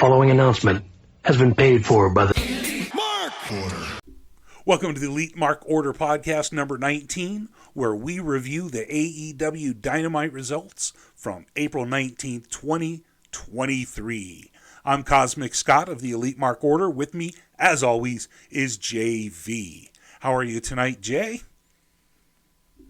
following announcement has been paid for by the Mark Order. Welcome to the Elite Mark Order podcast number 19, where we review the AEW Dynamite results from April 19th, 2023. I'm Cosmic Scott of the Elite Mark Order. With me, as always, is JayV. How are you tonight, Jay?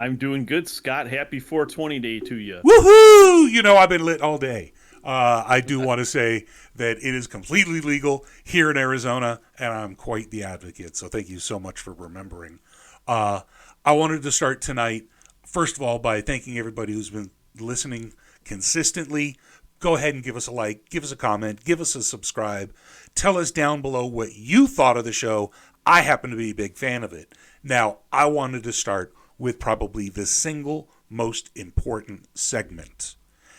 I'm doing good, Scott. Happy 420 day to you. Woohoo! You know, I've been lit all day. I do want to say that it is completely legal here in Arizona, and I'm quite the advocate, so thank you so much for remembering. I wanted to start tonight, first of all, by thanking everybody who's been listening consistently. Go ahead and give us a like, give us a comment, give us a subscribe. Tell us down below what you thought of the show. I happen to be a big fan of it. Now, I wanted to start with probably the single most important segment.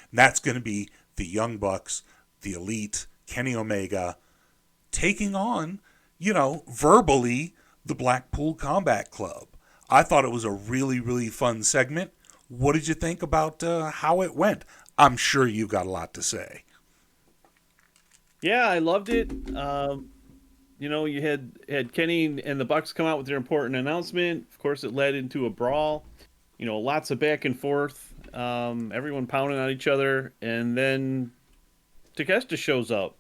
And that's going to be the Young Bucks, the Elite, Kenny Omega, taking on, verbally, the Blackpool Combat Club. I thought it was a really, really fun segment. What did you think about how it went? I'm sure you've got a lot to say. Yeah, I loved it. You had Kenny and the Bucks come out with their important announcement. Of course, it led into a brawl. Lots of back and forth. Everyone pounding on each other, and then Takeshita shows up.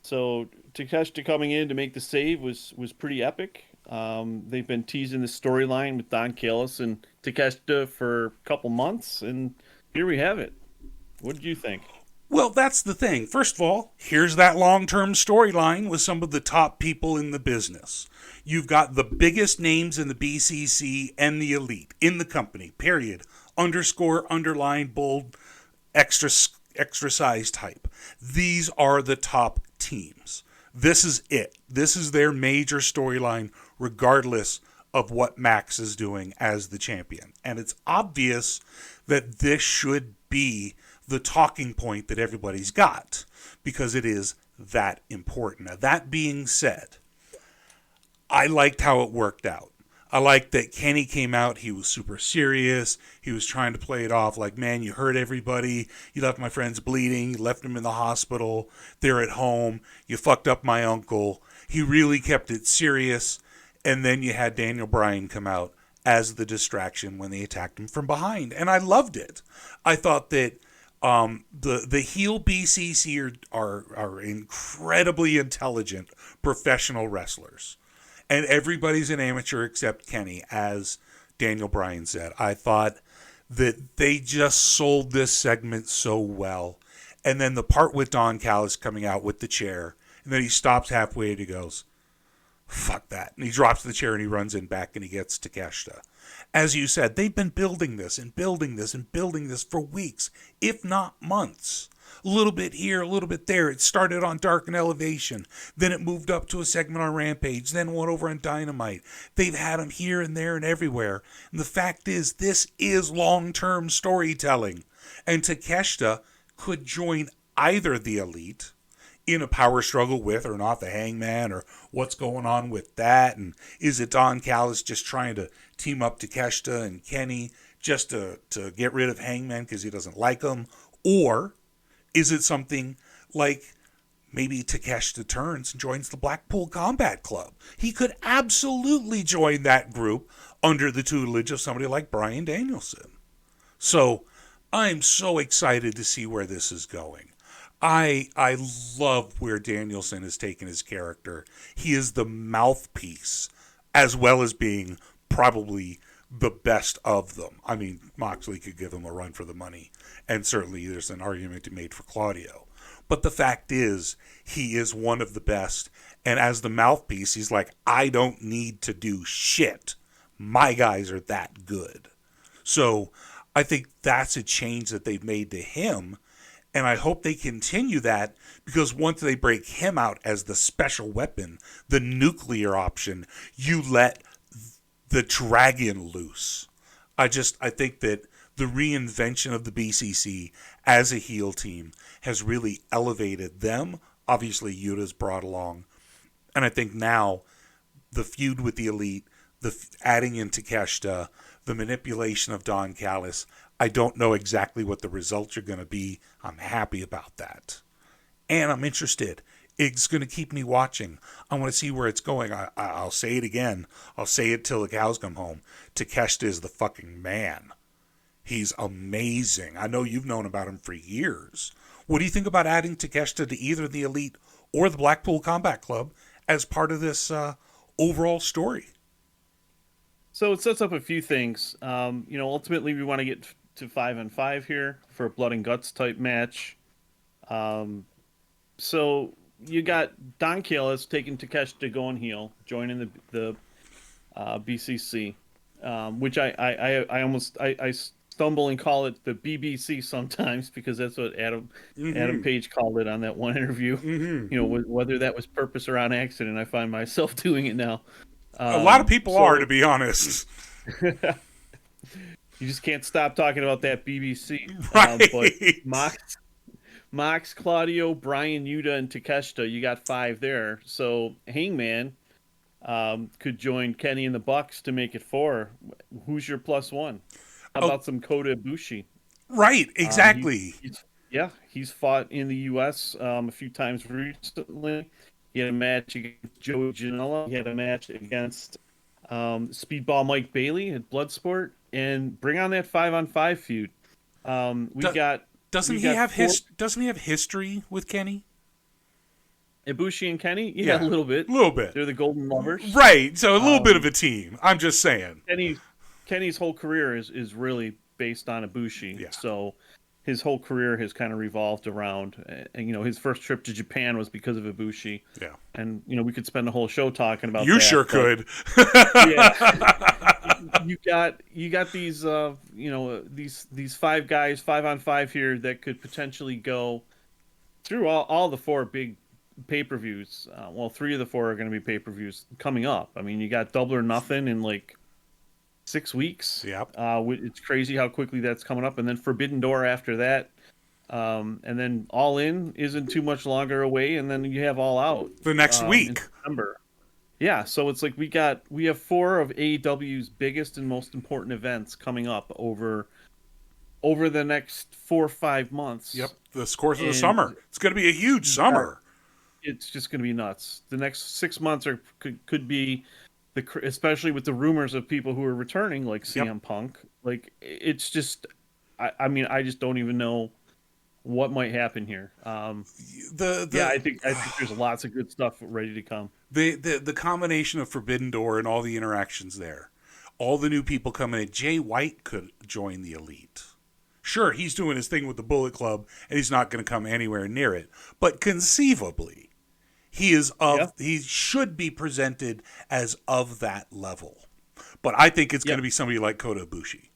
So Takeshita coming in to make the save was pretty epic. They've been teasing the storyline with Don Callis and Takeshita for a couple months, and here we have it. What did you think? Well, that's the thing. First of all, here's that long-term storyline with some of the top people in the business. You've got the biggest names in the BCC and the Elite in the company, period. Underscore, underline, bold, extra size type. These are the top teams. This is it. This is their major storyline, regardless of what Max is doing as the champion. And it's obvious that this should be the talking point that everybody's got, because it is that important. Now, that being said, I liked how it worked out. I liked that Kenny came out, he was super serious, he was trying to play it off like, man, you hurt everybody, you left my friends bleeding, you left them in the hospital, they're at home, you fucked up my uncle. He really kept it serious, and then you had Daniel Bryan come out as the distraction when they attacked him from behind, and I loved it. I thought that the heel BCC are incredibly intelligent professional wrestlers. And everybody's an amateur except Kenny, as Daniel Bryan said. I thought that they just sold this segment so well. And then the part with Don Callis coming out with the chair, and then he stops halfway and he goes, fuck that. And he drops the chair and he runs in back and he gets Takeshita. As you said, they've been building this and building this and building this for weeks, if not months. A little bit here, a little bit there. It started on Dark and Elevation. Then it moved up to a segment on Rampage. Then went over on Dynamite. They've had them here and there and everywhere. And the fact is, this is long-term storytelling. And Takeshita could join either the Elite in a power struggle with or not the Hangman, or what's going on with that. And is it Don Callis just trying to team up Takeshita and Kenny just to get rid of Hangman because he doesn't like him? Or is it something like maybe Takeshita turns and joins the Blackpool Combat Club? He could absolutely join that group under the tutelage of somebody like Bryan Danielson. So I'm so excited to see where this is going. I love where Danielson has taken his character. He is the mouthpiece, as well as being probably the best of them. I mean, Moxley could give him a run for the money, and certainly there's an argument to be made for Claudio. But the fact is, he is one of the best, and as the mouthpiece, he's like, I don't need to do shit. My guys are that good. So I think that's a change that they've made to him, and I hope they continue that, because once they break him out as the special weapon, the nuclear option, you let the dragon loose. I think that the reinvention of the BCC as a heel team has really elevated them. Obviously, Yuta's brought along. And I think now the feud with the Elite, the adding in Takeshita, the manipulation of Don Callis, I don't know exactly what the results are going to be. I'm happy about that. and I'm interested. It's going to keep me watching. I want to see where it's going. I'll say it again. I'll say it till the cows come home. Takeshita is the fucking man. He's amazing. I know you've known about him for years. What do you think about adding Takeshita to either the Elite or the Blackpool Combat Club as part of this overall story? So it sets up a few things. Ultimately we want to get to 5-on-5 here for a blood and guts type match. So you got Don Callis taking Takeshita going heel, joining the BCC, which I stumble and call it the BBC sometimes because that's what Adam Page called it on that one interview. Whether that was purpose or on accident, I find myself doing it now. A lot of people are, to be honest. You just can't stop talking about that BBC. Right. But Mox, Claudio, Brian, Yuta, and Takeshita, you got 5 there. So Hangman could join Kenny and the Bucks to make it 4. Who's your +1? How about some Kota Ibushi? Right, exactly. He's fought in the U.S. A few times recently. He had a match against Joey Janela. He had a match against Speedball Mike Bailey at Bloodsport. And bring on that 5-on-5 feud. Doesn't he have history with Kenny? Ibushi and Kenny? Yeah, a little bit. They're the Golden Lovers. Right, so a little bit of a team. I'm just saying. Kenny's whole career is really based on Ibushi. Yeah. So his whole career has kind of revolved around, his first trip to Japan was because of Ibushi. Yeah. And, we could spend a whole show talking about that. You sure could. Yeah. You got these, these 5 guys, 5-on-5 here that could potentially go through all the 4 big pay-per-views. 3 of the 4 are going to be pay-per-views coming up. I mean, you got Double or Nothing in 6 weeks. Yep. It's crazy how quickly that's coming up. And then Forbidden Door after that. And then All In isn't too much longer away. And then you have All Out. The next week. In September. Yeah, so it's we have 4 of AEW's biggest and most important events coming up over the next 4 or 5 months. Yep, the course of the summer. It's going to be a huge summer. It's just going to be nuts. The next 6 months could be especially with the rumors of people who are returning, like CM Punk. It's just, I just don't even know what might happen here. I think there's lots of good stuff ready to come. The combination of Forbidden Door and all the interactions there, all the new people coming in. Jay White could join the Elite. Sure, he's doing his thing with the Bullet Club, and he's not going to come anywhere near it. But conceivably, he should be presented as of that level. But I think it's going to be somebody like Kota Ibushi.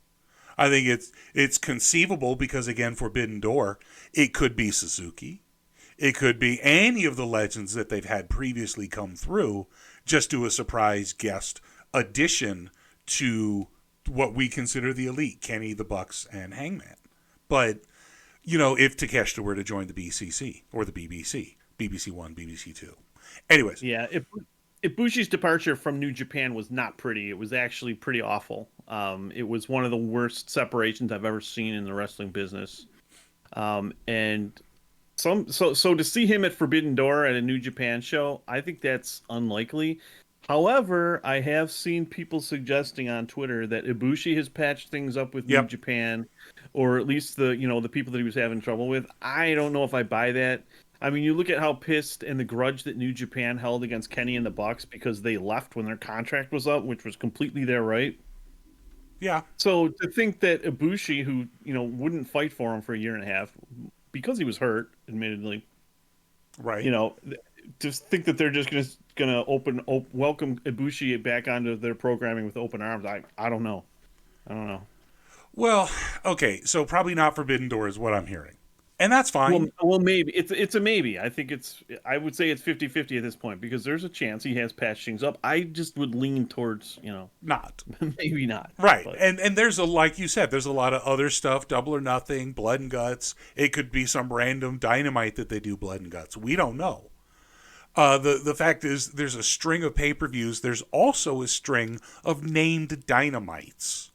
I think it's conceivable because, again, Forbidden Door, it could be Suzuki. It could be any of the legends that they've had previously come through, just do a surprise guest addition to what we consider the Elite, Kenny, the Bucks, and Hangman. But, if Takeshita were to join the BCC or the BBC, BBC 1, BBC 2. Anyways. Yeah, Ibushi's departure from New Japan was not pretty. It was actually pretty awful. It was one of the worst separations I've ever seen in the wrestling business. So to see him at Forbidden Door at a New Japan show, I think that's unlikely. However, I have seen people suggesting on Twitter that Ibushi has patched things up with New Japan, or at least the people that he was having trouble with. I don't know if I buy that. I mean, you look at how pissed and the grudge that New Japan held against Kenny and the Bucks because they left when their contract was up, which was completely their right. Yeah. So to think that Ibushi, who wouldn't fight for him for a year and a half because he was hurt, admittedly, right? To think that they're just gonna welcome Ibushi back onto their programming with open arms. I don't know. Well, okay, so probably not Forbidden Door is what I'm hearing. And that's fine. Well, maybe. It's a maybe. I would say it's 50-50 at this point because there's a chance he has patched things up. I just would lean towards, not. Maybe not. Right. But. And there's like you said, there's a lot of other stuff, Double or Nothing, Blood and Guts. It could be some random Dynamite that they do Blood and Guts. We don't know. The fact is there's a string of pay-per-views. There's also a string of named Dynamites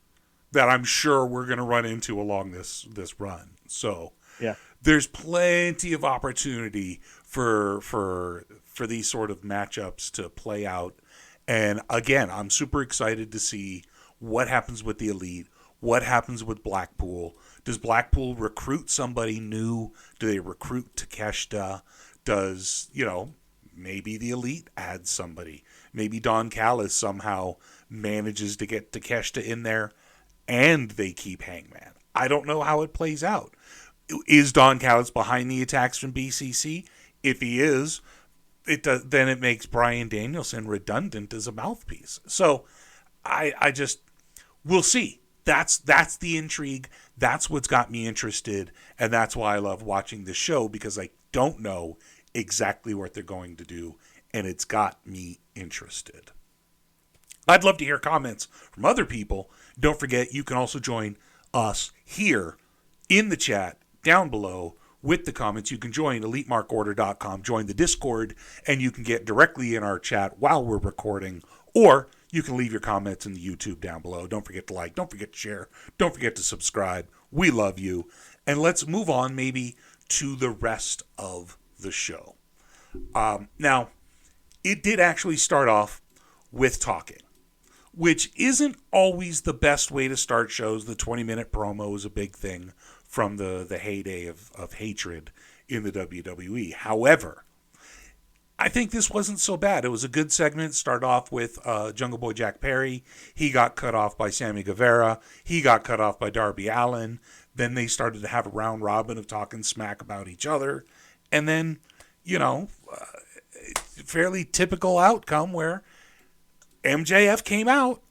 that I'm sure we're going to run into along this run. So, yeah. there's plenty of opportunity for these sort of matchups to play out. And again, I'm super excited to see what happens with the Elite, what happens with Blackpool. Does Blackpool recruit somebody new? Do they recruit Takeshita? Does, maybe the Elite adds somebody? Maybe Don Callis somehow manages to get Takeshita in there and they keep Hangman. I don't know how it plays out. Is Don Callis behind the attacks from BCC? If he is, then it makes Bryan Danielson redundant as a mouthpiece. So we'll see. That's the intrigue. That's what's got me interested, and that's why I love watching the show, because I don't know exactly what they're going to do, and it's got me interested. I'd love to hear comments from other people. Don't forget, you can also join us here in the chat down below with the comments. You can join EliteMarkOrder.com, join the Discord, and you can get directly in our chat while we're recording, or you can leave your comments in the YouTube down below. Don't forget to like, don't forget to share, don't forget to subscribe. We love you. And let's move on maybe to the rest of the show. Now, it did actually start off with talking, which isn't always the best way to start shows. The 20-minute promo is a big thing from the heyday of hatred in the WWE. However, I think this wasn't so bad. It was a good segment. Start off with Jungle Boy Jack Perry. He got cut off by Sammy Guevara. He got cut off by Darby Allin. Then they started to have a round robin of talking smack about each other. And then, fairly typical outcome where MJF came out,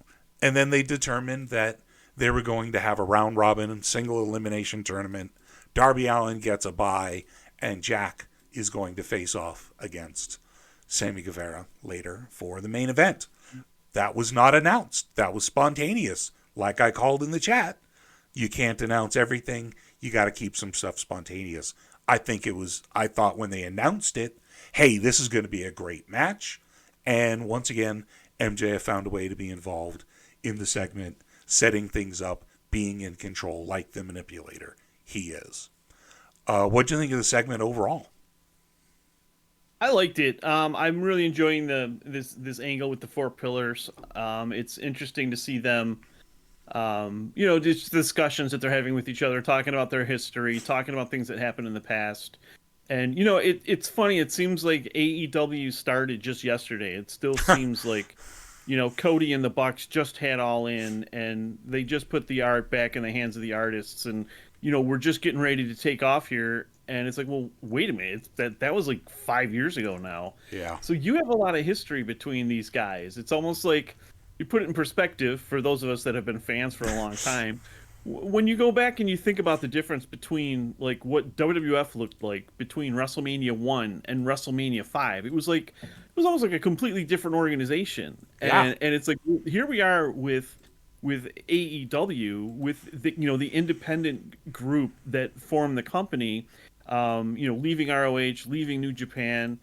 and then they determined that they were going to have a round robin and single elimination tournament. Darby Allin gets a bye, and Jack is going to face off against Sammy Guevara later for the main event. That was not announced. That was spontaneous. Like I called in the chat, you can't announce everything. You got to keep some stuff spontaneous. I thought when they announced it, hey, this is going to be a great match. And once again, MJF found a way to be involved in the segment, setting things up, being in control like the manipulator he is. What do you think of the segment overall? I liked it. I'm really enjoying this angle with the four pillars. It's interesting to see them, just discussions that they're having with each other, talking about their history, talking about things that happened in the past. And, it's funny. It seems like AEW started just yesterday. It still seems like, Cody and the Bucks just had All In, and they just put the art back in the hands of the artists. And, we're just getting ready to take off here. And it's like, well, wait a minute. That was like 5 years ago now. Yeah. So you have a lot of history between these guys. It's almost like, you put it in perspective for those of us that have been fans for a long time. When you go back and you think about the difference between like what WWF looked like between WrestleMania 1 and WrestleMania 5, it was almost like a completely different organization. And it's like, here we are with AEW, with the independent group that formed the company, leaving ROH, leaving New Japan,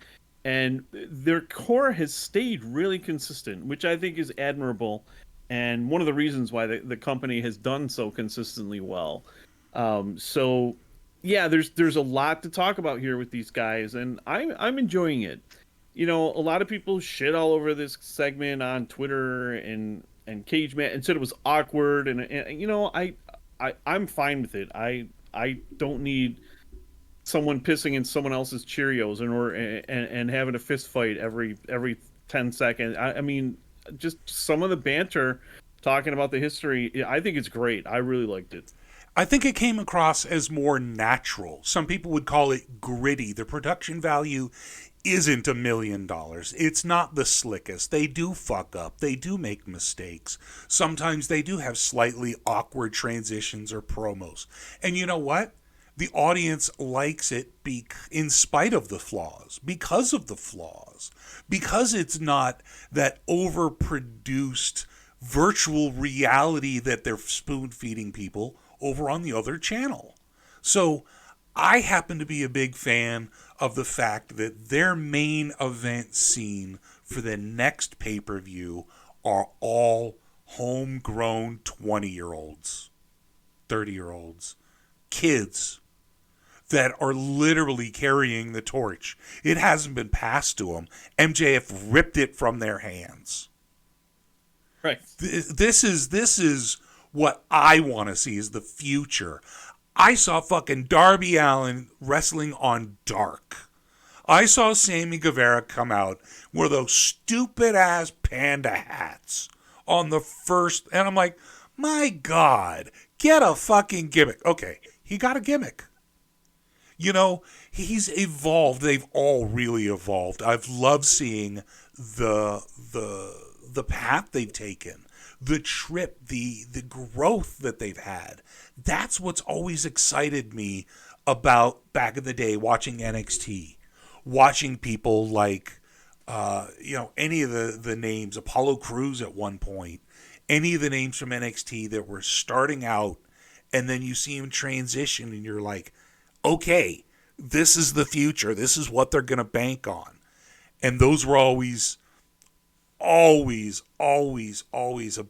and their core has stayed really consistent, which I think is admirable. And one of the reasons why the company has done so consistently well. So yeah, there's a lot to talk about here with these guys, and I'm enjoying it. A lot of people shit all over this segment on Twitter and Cage Match and said it was awkward, and I'm fine with it. I don't need someone pissing in someone else's Cheerios and having a fist fight every 10 seconds. I mean, just some of the banter talking about the history, I think it's great. I really liked it. I think it came across as more natural. Some people would call it gritty. The production value isn't $1 million. It's not the slickest. They do fuck up. They do make mistakes. Sometimes they do have slightly awkward transitions or promos. And you know what? The audience likes it in spite of the flaws, because of the flaws, because it's not that overproduced virtual reality that they're spoon-feeding people over on the other channel. So I happen to be a big fan of the fact that their main event scene for the next pay-per-view are all homegrown 20-year-olds, 30-year-olds, kids. that are literally carrying the torch. It hasn't been passed to them. MJF ripped it from their hands. Right. This is what I want to see is the future. I saw fucking Darby Allin wrestling on Dark. I saw Sammy Guevara come out with those stupid ass panda hats on the first, and I'm like, my God, get a fucking gimmick. Okay, he got a gimmick. You know, he's evolved. They've all really evolved. I've loved seeing the path they've taken, the trip, the growth that they've had. That's what's always excited me about back in the day watching NXT, watching people like, any of the names, Apollo Crews at one point, any of the names from NXT that were starting out, and then you see them transition and you're like, okay, this is the future. This is what they're going to bank on. And those were always a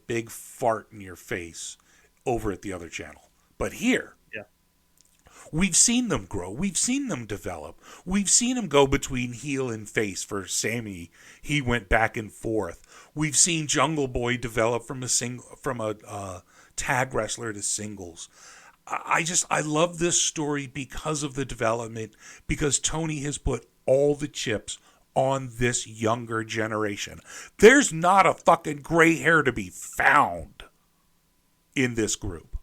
big fart in your face over at the other channel. But here, we've seen them grow. We've seen them develop. We've seen them go between heel and face. For Sammy, he went back and forth. We've seen Jungle Boy develop from a tag wrestler to singles. I love this story because of the development, because Tony has put all the chips on this younger generation. There's not a fucking gray hair to be found in this group.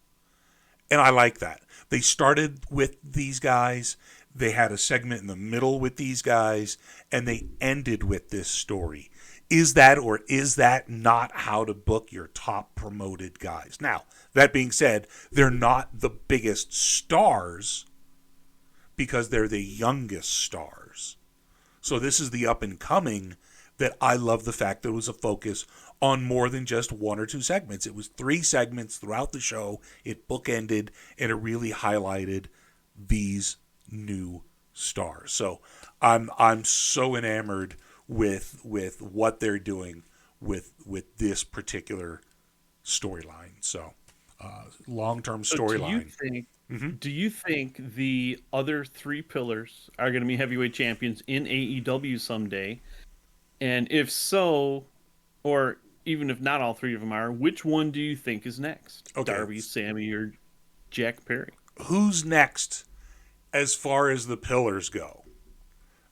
And I like that. They started with these guys. They had a segment in the middle with these guys, and they ended with this story. Is that or is that not how to book your top promoted guys? Now, that being said, they're not the biggest stars because they're the youngest stars. So this is the up and coming that I love the fact that it was a focus on more than just one or two segments. It was 3 segments throughout the show. It bookended and it really highlighted these new stars. So I'm so enamored with what they're doing with this particular storyline. So long-term storyline. Do you think the other 3 pillars are going to be heavyweight champions in AEW someday? And if so, or even if not all 3 of them are, which one do you think is next? Okay. Darby, Sammy, or Jack Perry? Who's next as far as the pillars go?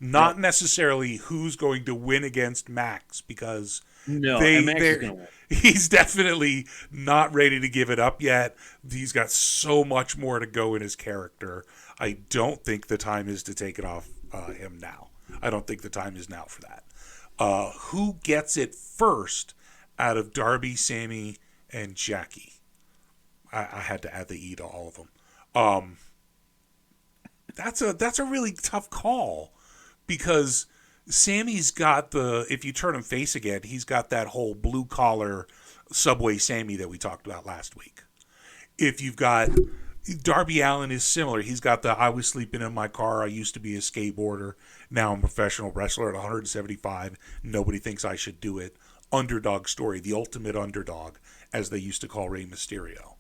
Not necessarily who's going to win against Max, because Max is going to win. He's definitely not ready to give it up yet. He's got so much more to go in his character. I don't think the time is to take it off him now. I don't think the time is now for that. Who gets it first out of Darby, Sammy, and Jackie? I had to add the E to all of them. That's a really tough call, because Sammy's got if you turn him face again, he's got that whole blue collar Subway Sammy that we talked about last week. If you've got Darby Allin is similar. He's got I was sleeping in my car. I used to be a skateboarder. Now I'm a professional wrestler at 175. Nobody thinks I should do it. Underdog story, the ultimate underdog, as they used to call Rey Mysterio.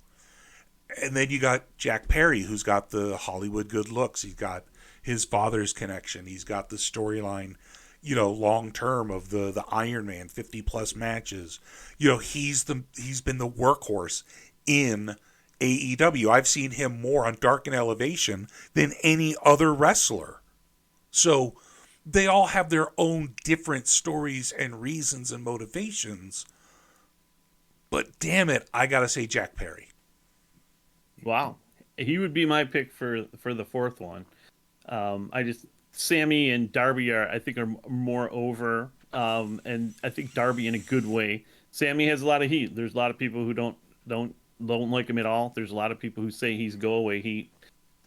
And then you got Jack Perry, who's got the Hollywood good looks. He's got his father's connection. He's got the storyline, long term of the Iron Man, 50 plus matches. He's been the workhorse in AEW. I've seen him more on Dark and Elevation than any other wrestler. So they all have their own different stories and reasons and motivations. But damn it, I gotta say Jack Perry. Wow, he would be my pick for the 4th one. Sammy and Darby I think are more over, and I think Darby in a good way. Sammy has a lot of heat. There's a lot of people who don't like him at all. There's a lot of people who say he's go away heat.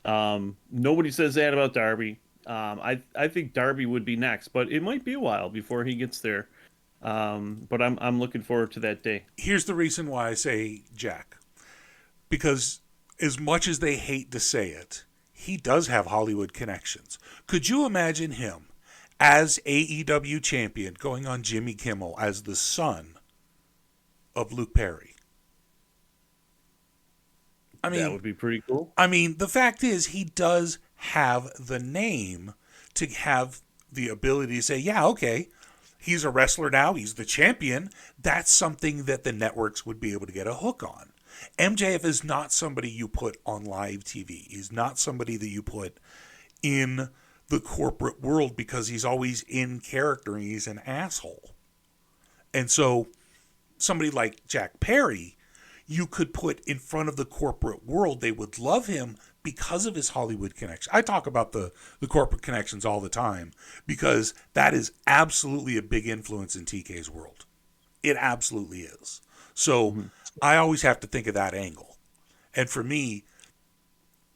Nobody says that about Darby. I think Darby would be next, but it might be a while before he gets there. But I'm looking forward to that day. Here's the reason why I say Jack, because as much as they hate to say it, he does have Hollywood connections. Could you imagine him as AEW champion going on Jimmy Kimmel as the son of Luke Perry? I mean, that would be pretty cool. I mean, the fact is he does have the name to have the ability to say, yeah, okay, he's a wrestler now, he's the champion. That's something that the networks would be able to get a hook on. MJF is not somebody you put on live TV. He's not somebody that you put in the corporate world because he's always in character and he's an asshole. And so somebody like Jack Perry, you could put in front of the corporate world. They would love him because of his Hollywood connection. I talk about the corporate connections all the time because that is absolutely a big influence in TK's world. It absolutely is. So I always have to think of that angle. And for me,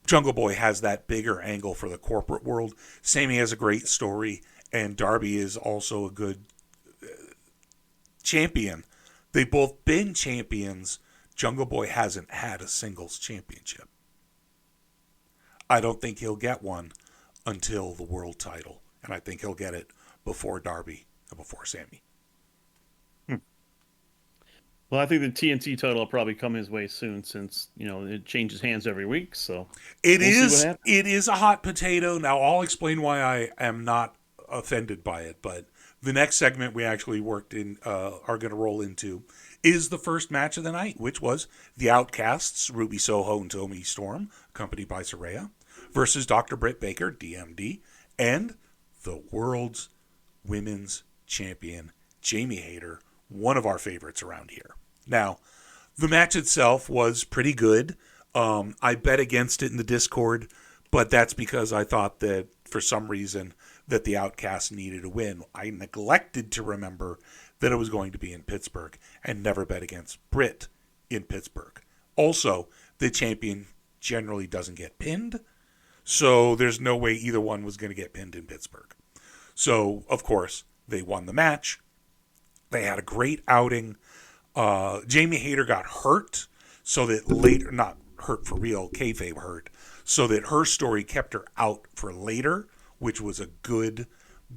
Jungle Boy has that bigger angle for the corporate world. Sammy has a great story, and Darby is also a good champion. They've both been champions. Jungle Boy hasn't had a singles championship. I don't think he'll get one until the world title, and I think he'll get it before Darby and before Sammy. Well, I think the TNT title will probably come his way soon, since it changes hands every week. So it is a hot potato. Now I'll explain why I am not offended by it, but the next segment we actually worked in are going to roll into is the first match of the night, which was the Outcasts, Ruby Soho and Tommy Storm, accompanied by Saraya, versus Dr. Britt Baker, DMD, and the world's women's champion, Jamie Hayter, one of our favorites around here. Now, the match itself was pretty good. I bet against it in the Discord, but that's because I thought that for some reason that the Outcasts needed a win. I neglected to remember that it was going to be in Pittsburgh and never bet against Britt in Pittsburgh. Also, the champion generally doesn't get pinned, so there's no way either one was going to get pinned in Pittsburgh. So, of course, they won the match. They had a great outing. Jamie Hayter got hurt, so that later, not hurt for real, kayfabe hurt, so that her story kept her out for later, which was a good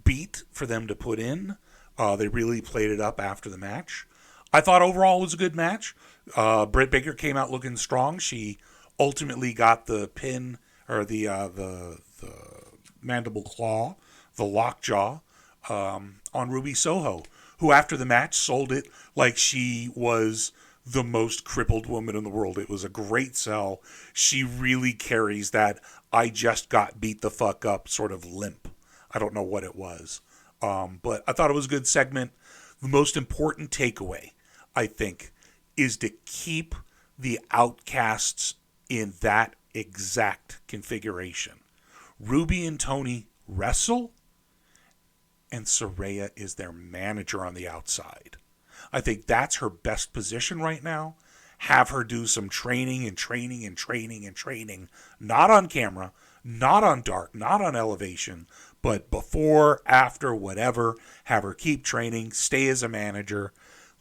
beat for them to put in. They really played it up after the match. I thought overall it was a good match. Britt Baker came out looking strong. She ultimately got the pin, or the mandible claw, the lockjaw, on Ruby Soho, who after the match sold it like she was the most crippled woman in the world. It was a great sell. She really carries that I just got beat the fuck up sort of limp. I don't know what it was. But I thought it was a good segment. The most important takeaway, I think, is to keep the Outcasts in that exact configuration. Ruby and Tony wrestle, and Saraya is their manager on the outside. I think that's her best position right now. Have her do some training, not on camera, not on dark, not on elevation, but before, after, whatever. Have her keep training, stay as a manager,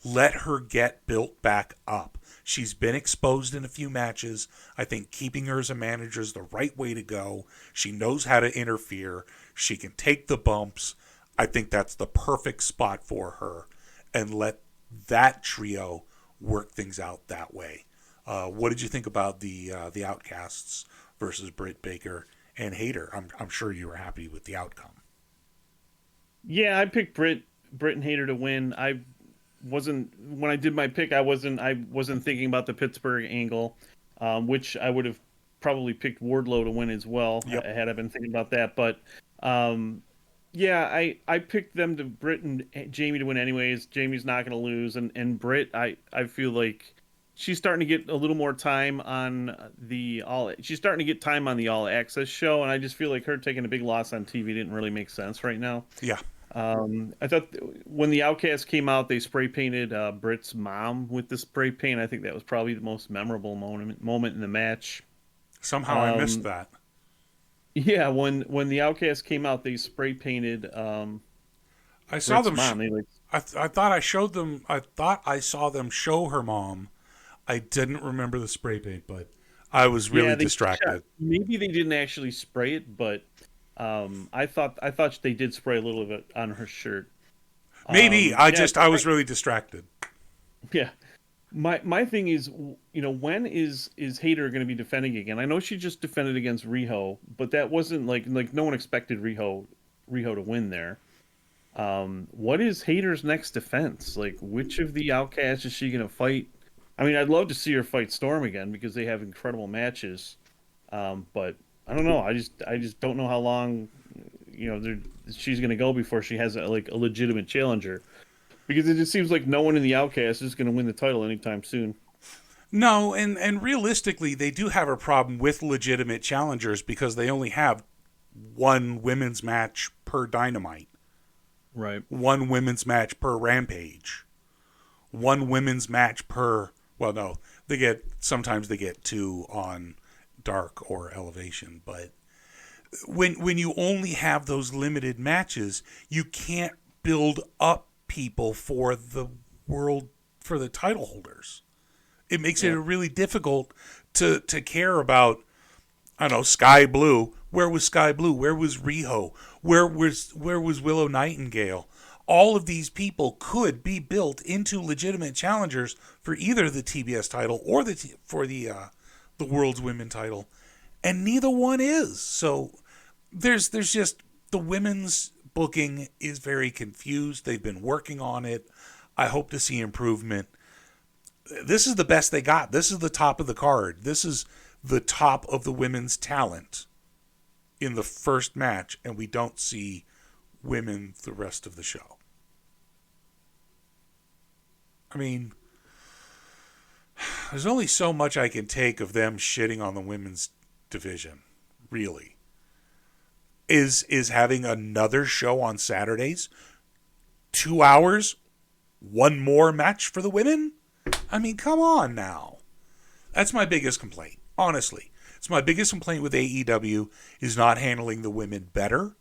let her get built back up. She's been exposed in a few matches. I think keeping her as a manager is the right way to go. She knows how to interfere. She can take the bumps. I think that's the perfect spot for her, and let that trio work things out that way. What did you think about the Outcasts versus Britt Baker and Hayter? I'm sure you were happy with the outcome. Yeah, I picked Britt and Hayter to win. When I did my pick, I wasn't thinking about the Pittsburgh angle, which I would have probably picked Wardlow to win as well. Yep. Had I been thinking about that. But yeah, I picked them to Britt and Jamie to win anyways. Jamie's not going to lose, and Britt, I feel like she's starting to get a little more time on the All Access show, and I just feel like her taking a big loss on TV didn't really make sense right now. Yeah. I thought when the Outcasts came out, they spray painted Britt's mom with the spray paint. I think that was probably the most memorable moment in the match. Somehow I missed that. Yeah, when the Outcasts came out, they spray painted. I saw Britt's them. mom. I thought I showed them. I thought I saw them show her mom. I didn't remember the spray paint, but I was really distracted. Maybe they didn't actually spray it, but I thought they did spray a little of it on her shirt. Maybe I was really distracted. Yeah, My thing is, when is Hayter going to be defending again? I know she just defended against Riho, but that wasn't like no one expected Riho to win there. What is Hayter's next defense? Like, which of the Outcasts is she going to fight? I mean, I'd love to see her fight Storm again because they have incredible matches. But I don't know. I just don't know how long, she's going to go before she has a legitimate challenger. Because it just seems like no one in the Outcast is going to win the title anytime soon. No, and realistically, they do have a problem with legitimate challengers because they only have one women's match per Dynamite, Right. one women's match per Rampage, one women's match per. Well, no, sometimes they get two on Dark or Elevation, but when you only have those limited matches, you can't build up people for the title holders. It makes it really difficult to care about, I don't know, Sky Blue. Where was Sky Blue? Where was Riho? Where was Willow Nightingale? All of these people could be built into legitimate challengers for either the TBS title or for the World's Women title, and neither one is. So there's just the women's booking is very confused. They've been working on it. I hope to see improvement. This is the best they got. This is the top of the card. This is the top of the women's talent in the first match, and we don't see women the rest of the show. I mean, there's only so much I can take of them shitting on the women's division, really. Is having another show on Saturdays, 2 hours, one more match for the women? I mean, come on now. That's my biggest complaint, honestly. It's my biggest complaint with AEW is not handling the women better,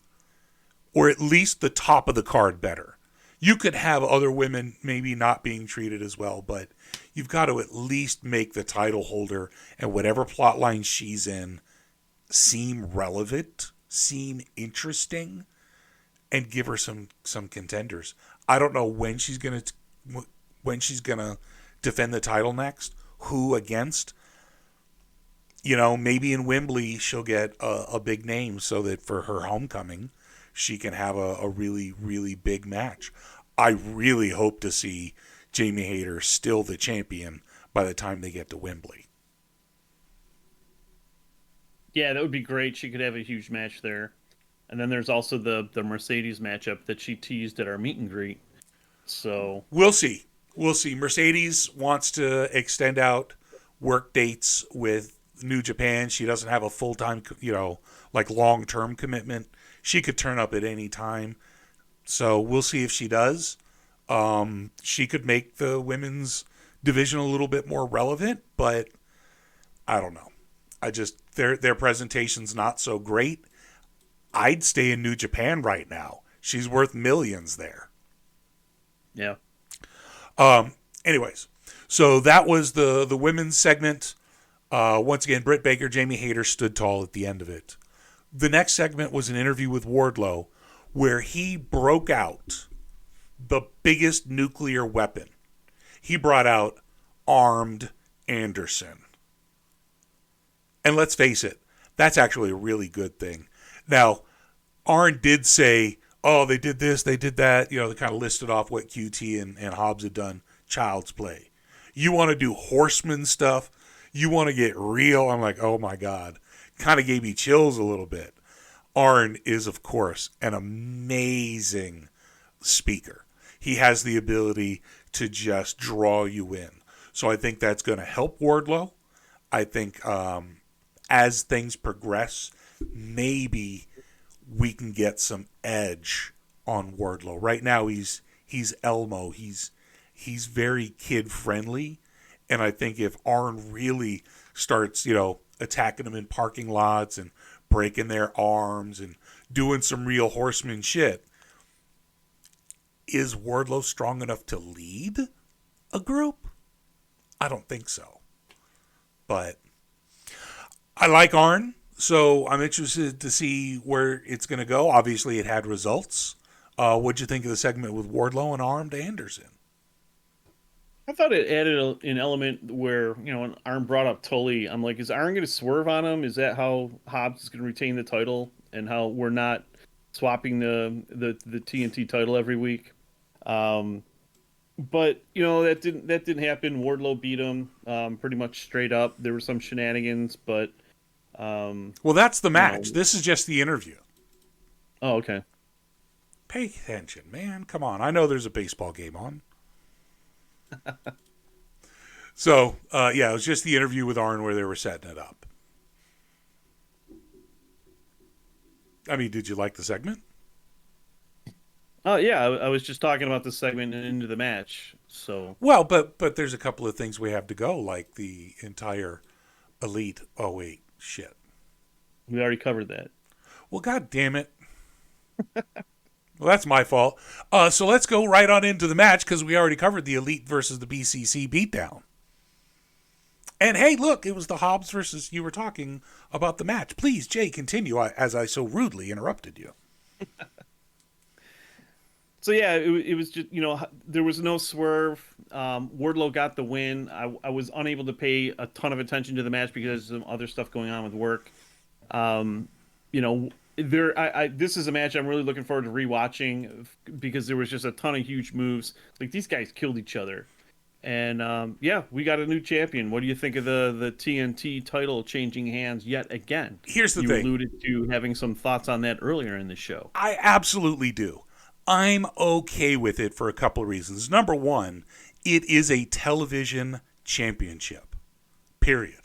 or at least the top of the card better. You could have other women maybe not being treated as well, but you've got to at least make the title holder and whatever plot line she's in seem relevant, seem interesting, and give her some contenders. I don't know when she's gonna defend the title next, who against. Maybe in Wembley she'll get a big name so that for her homecoming she can have a really, really big match. I really hope to see Jamie Hayter still the champion by the time they get to Wembley. Yeah, that would be great. She could have a huge match there. And then there's also the Mercedes matchup that she teased at our meet and greet. So we'll see. Mercedes wants to extend out work dates with New Japan. She doesn't have a full-time, long-term commitment. She could turn up at any time. So we'll see if she does. She could make the women's division a little bit more relevant, but I don't know. Their presentation's not so great. I'd stay in New Japan right now. She's worth millions there. Yeah. Anyways, so that was the women's segment. Once again, Britt Baker, Jamie Hayter stood tall at the end of it. The next segment was an interview with Wardlow where he broke out the biggest nuclear weapon. He brought out Armed Anderson. And let's face it, that's actually a really good thing. Now, Arn did say, oh, they did this, they did that. They kind of listed off what QT and Hobbs had done. Child's play. You want to do horseman stuff? You want to get real? I'm like, oh my God. Kind of gave me chills a little bit. Arn is, of course, an amazing speaker. He has the ability to just draw you in. So I think that's going to help Wardlow. I think as things progress, maybe we can get some edge on Wardlow. Right now, he's Elmo. He's very kid friendly, and I think if Arn really starts, attacking them in parking lots and breaking their arms and doing some real horseman shit, is Wardlow strong enough to lead a group? I don't think so. But I like Arn, so I'm interested to see where it's going to go. Obviously, it had results. What'd you think of the segment with Wardlow and Armed Anderson? I thought it added an element where, when Arn brought up Tully, I'm like, is Arn going to swerve on him? Is that how Hobbs is going to retain the title, and how we're not swapping the TNT title every week? Um, but that didn't happen. Wardlow beat him pretty much straight up. There were some shenanigans, but well, that's the match. This is just the interview. Oh, okay. Pay attention, man. Come on. I know there's a baseball game on. So, it was just the interview with Arn where they were setting it up. I mean, did you like the segment? Oh, yeah. I was just talking about this segment and into the match. So, well, but there's a couple of things we have to go, like the entire Elite. Oh wait, shit. We already covered that. Well, god damn it. Well, that's my fault. So let's go right on into the match because we already covered the Elite versus the BCC beatdown. And hey, look, it was the Hobbs versus, you were talking about the match. Please, Jay, continue as I so rudely interrupted you. So yeah, it was just, there was no swerve. Wardlow got the win. I was unable to pay a ton of attention to the match because of some other stuff going on with work. This is a match I'm really looking forward to rewatching because there was just a ton of huge moves. Like, these guys killed each other. And we got a new champion. What do you think of the TNT title changing hands yet again? Here's the thing. You alluded to having some thoughts on that earlier in the show. I absolutely do. I'm okay with it for a couple of reasons. Number one, it is a television championship. Period.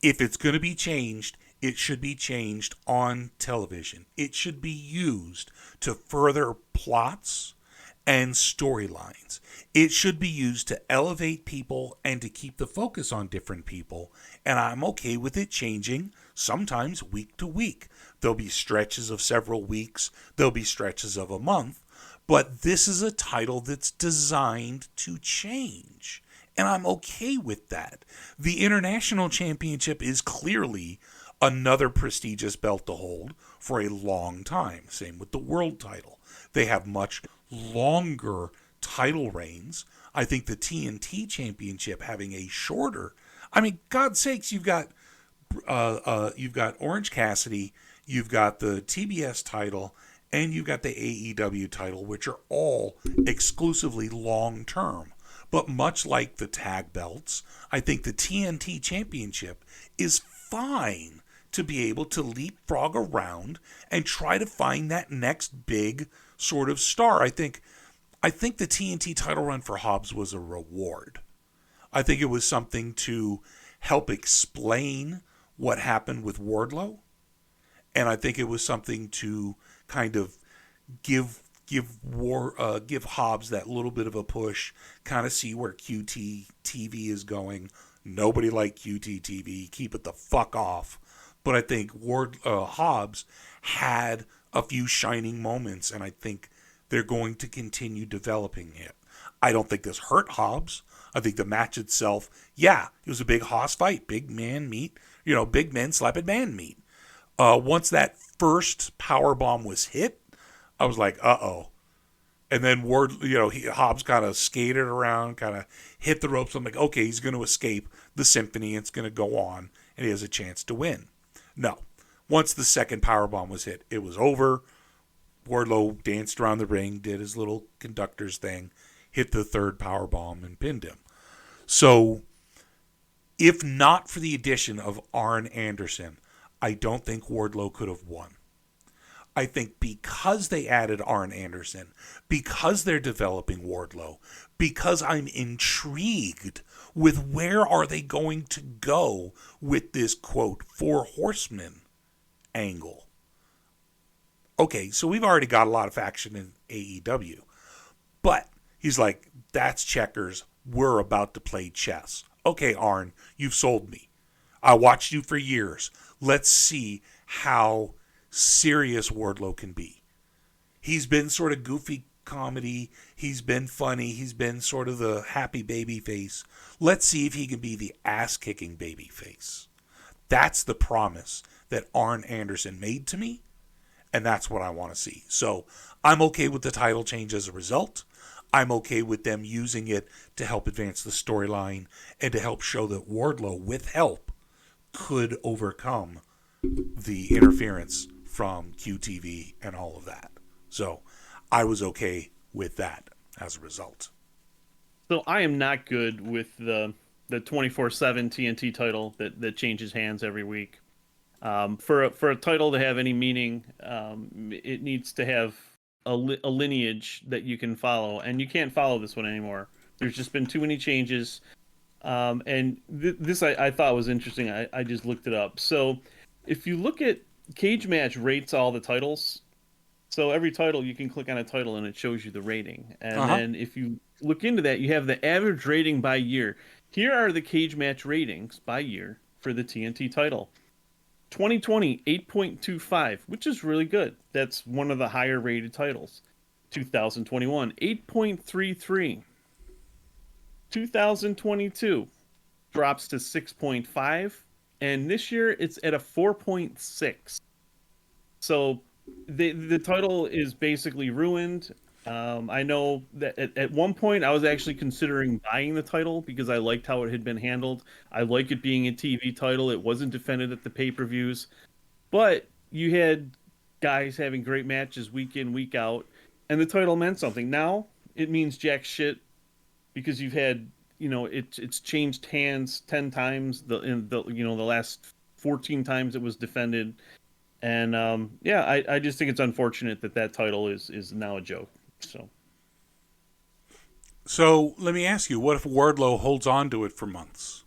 If it's going to be changed, it should be changed on television. It should be used to further plots and storylines. It should be used to elevate people and to keep the focus on different people. And I'm okay with it changing sometimes week to week. There'll be stretches of several weeks. There'll be stretches of a month. But this is a title that's designed to change. And I'm okay with that. The International Championship is clearly another prestigious belt to hold for a long time. Same with the world title. They have much longer title reigns. I think the TNT Championship having a shorter, I mean, God's sakes, you've got Orange Cassidy, you've got the TBS title, and you've got the AEW title, which are all exclusively long-term. But much like the tag belts, I think the TNT Championship is fine to be able to leapfrog around and try to find that next big sort of star. I think the TNT title run for Hobbs was a reward. I think it was something to help explain what happened with Wardlow. And I think it was something to kind of give Hobbs that little bit of a push, kind of see where QT TV is going. Nobody liked QT TV. Keep it the fuck off. But I think Hobbs had a few shining moments, and I think they're going to continue developing it. I don't think this hurt Hobbs. I think the match itself, it was a big Hoss fight, big man meet, big men slapping man meet. Once that first power bomb was hit, I was like, uh-oh. And then Hobbs kind of skated around, kind of hit the ropes. I'm like, okay, he's going to escape the symphony. It's going to go on, and he has a chance to win. No. Once the second power bomb was hit, it was over. Wardlow danced around the ring, did his little conductor's thing, hit the third power bomb, and pinned him. So, if not for the addition of Arn Anderson, I don't think Wardlow could have won. I think because they added Arn Anderson, because they're developing Wardlow, because I'm intrigued with where are they going to go with this, quote, 4 horsemen angle. Okay, so we've already got a lot of action in AEW. But he's like, that's checkers. We're about to play chess. Okay, Arn, you've sold me. I watched you for years. Let's see how serious Wardlow can be. He's been sort of goofy comedy. He's been funny. He's been sort of the happy baby face. Let's see if he can be the ass-kicking baby face. That's the promise that Arn Anderson made to me, and that's what I want to see. So I'm okay with the title change as a result. I'm okay with them using it to help advance the storyline and to help show that Wardlow, with help, could overcome the interference from QTV and all of that. So I was okay with that as a result. So I am not good with the 24/7 TNT title that changes hands every week. For a title to have any meaning, it needs to have a lineage that you can follow, and you can't follow this one anymore. There's just been too many changes. And this I thought was interesting. I just looked it up. So if you look at Cage Match rates all the titles. So every title, you can click on a title and it shows you the rating. And then if you look into that, you have the average rating by year. Here are the Cage Match ratings by year for the TNT title. 2020, 8.25, which is really good. That's one of the higher rated titles. 2021, 8.33. 2022 drops to 6.5. And this year, it's at a 4.6. So the title is basically ruined. I know that at one point I was actually considering buying the title because I liked how it had been handled. I like it being a TV title. It wasn't defended at the pay-per-views. But you had guys having great matches week in, week out, and the title meant something. Now it means jack shit because you've had, it's changed hands 10 times in the last 14 times it was defended. And I just think it's unfortunate that title is now a joke. So let me ask you: what if Wardlow holds on to it for months,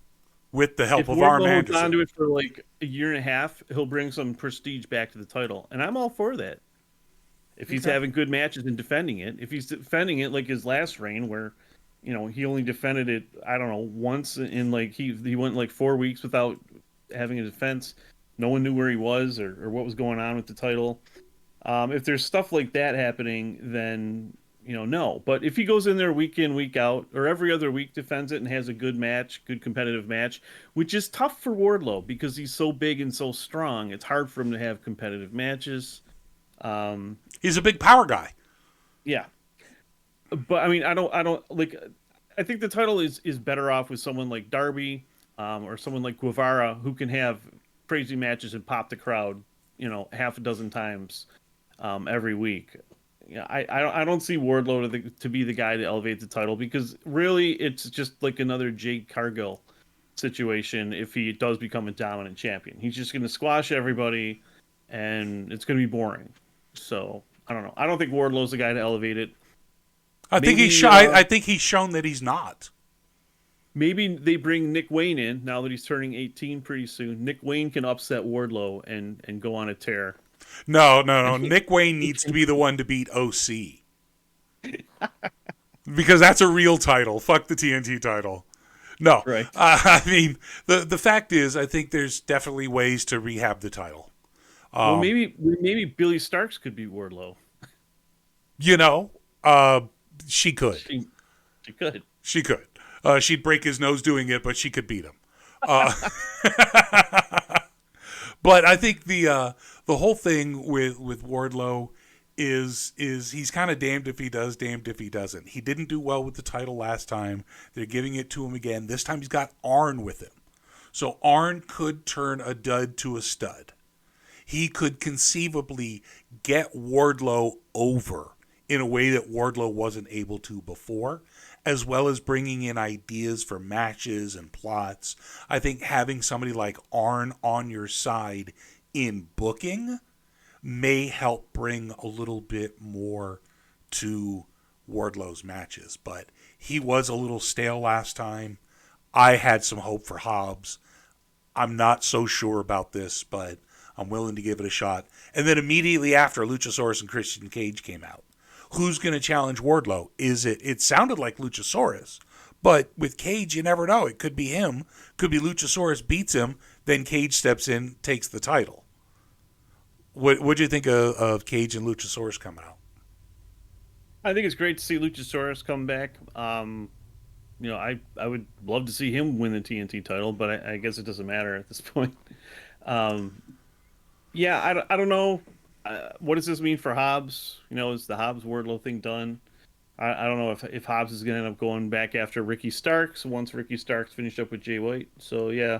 with the help if of Wardlow Arn holds Anderson? on to it for like a year and a half, he'll bring some prestige back to the title, and I'm all for that. If he's having good matches and defending it, if he's defending it like his last reign, where he only defended it, I don't know, once in like he went like 4 weeks without having a defense. No one knew where he was or what was going on with the title. If there's stuff like that happening, then no. But if he goes in there week in, week out, or every other week defends it and has a good match, good competitive match, which is tough for Wardlow because he's so big and so strong. It's hard for him to have competitive matches. He's a big power guy. Yeah, but I mean, I don't like. I think the title is better off with someone like Darby, or someone like Guevara who can have crazy matches and pop the crowd, half a dozen times every week. Yeah, I don't see Wardlow to be the guy to elevate the title because really it's just like another Jade Cargill situation if he does become a dominant champion. He's just going to squash everybody and it's going to be boring. So I don't know. I don't think Wardlow's the guy to elevate it. I think he's shown that he's not. Maybe they bring Nick Wayne in now that he's turning 18 pretty soon. Nick Wayne can upset Wardlow and go on a tear. No. Nick Wayne needs to be the one to beat OC. Because that's a real title. Fuck the TNT title. No. Right. I mean, the fact is, I think there's definitely ways to rehab the title. Well, maybe Billy Starks could beat Wardlow. She could. She could. She could. She'd break his nose doing it, but she could beat him. But I think the whole thing with Wardlow is he's kind of damned if he does, damned if he doesn't. He didn't do well with the title last time. They're giving it to him again. This time he's got Arn with him. So Arn could turn a dud to a stud. He could conceivably get Wardlow over in a way that Wardlow wasn't able to before, as well as bringing in ideas for matches and plots. I think having somebody like Arn on your side in booking may help bring a little bit more to Wardlow's matches. But he was a little stale last time. I had some hope for Hobbs. I'm not so sure about this, but I'm willing to give it a shot. And then immediately after, Luchasaurus and Christian Cage came out. Who's going to challenge Wardlow? It sounded like Luchasaurus, but with Cage, you never know. It could be him. Could be Luchasaurus beats him, then Cage steps in, takes the title. What do you think of Cage and Luchasaurus coming out? I think it's great to see Luchasaurus come back. I would love to see him win the TNT title, but I guess it doesn't matter at this point. I don't know. What does this mean for Hobbs? Is the Hobbs Wardlow thing done? I don't know if Hobbs is going to end up going back after Ricky Starks once Ricky Starks finished up with Jay White. So yeah,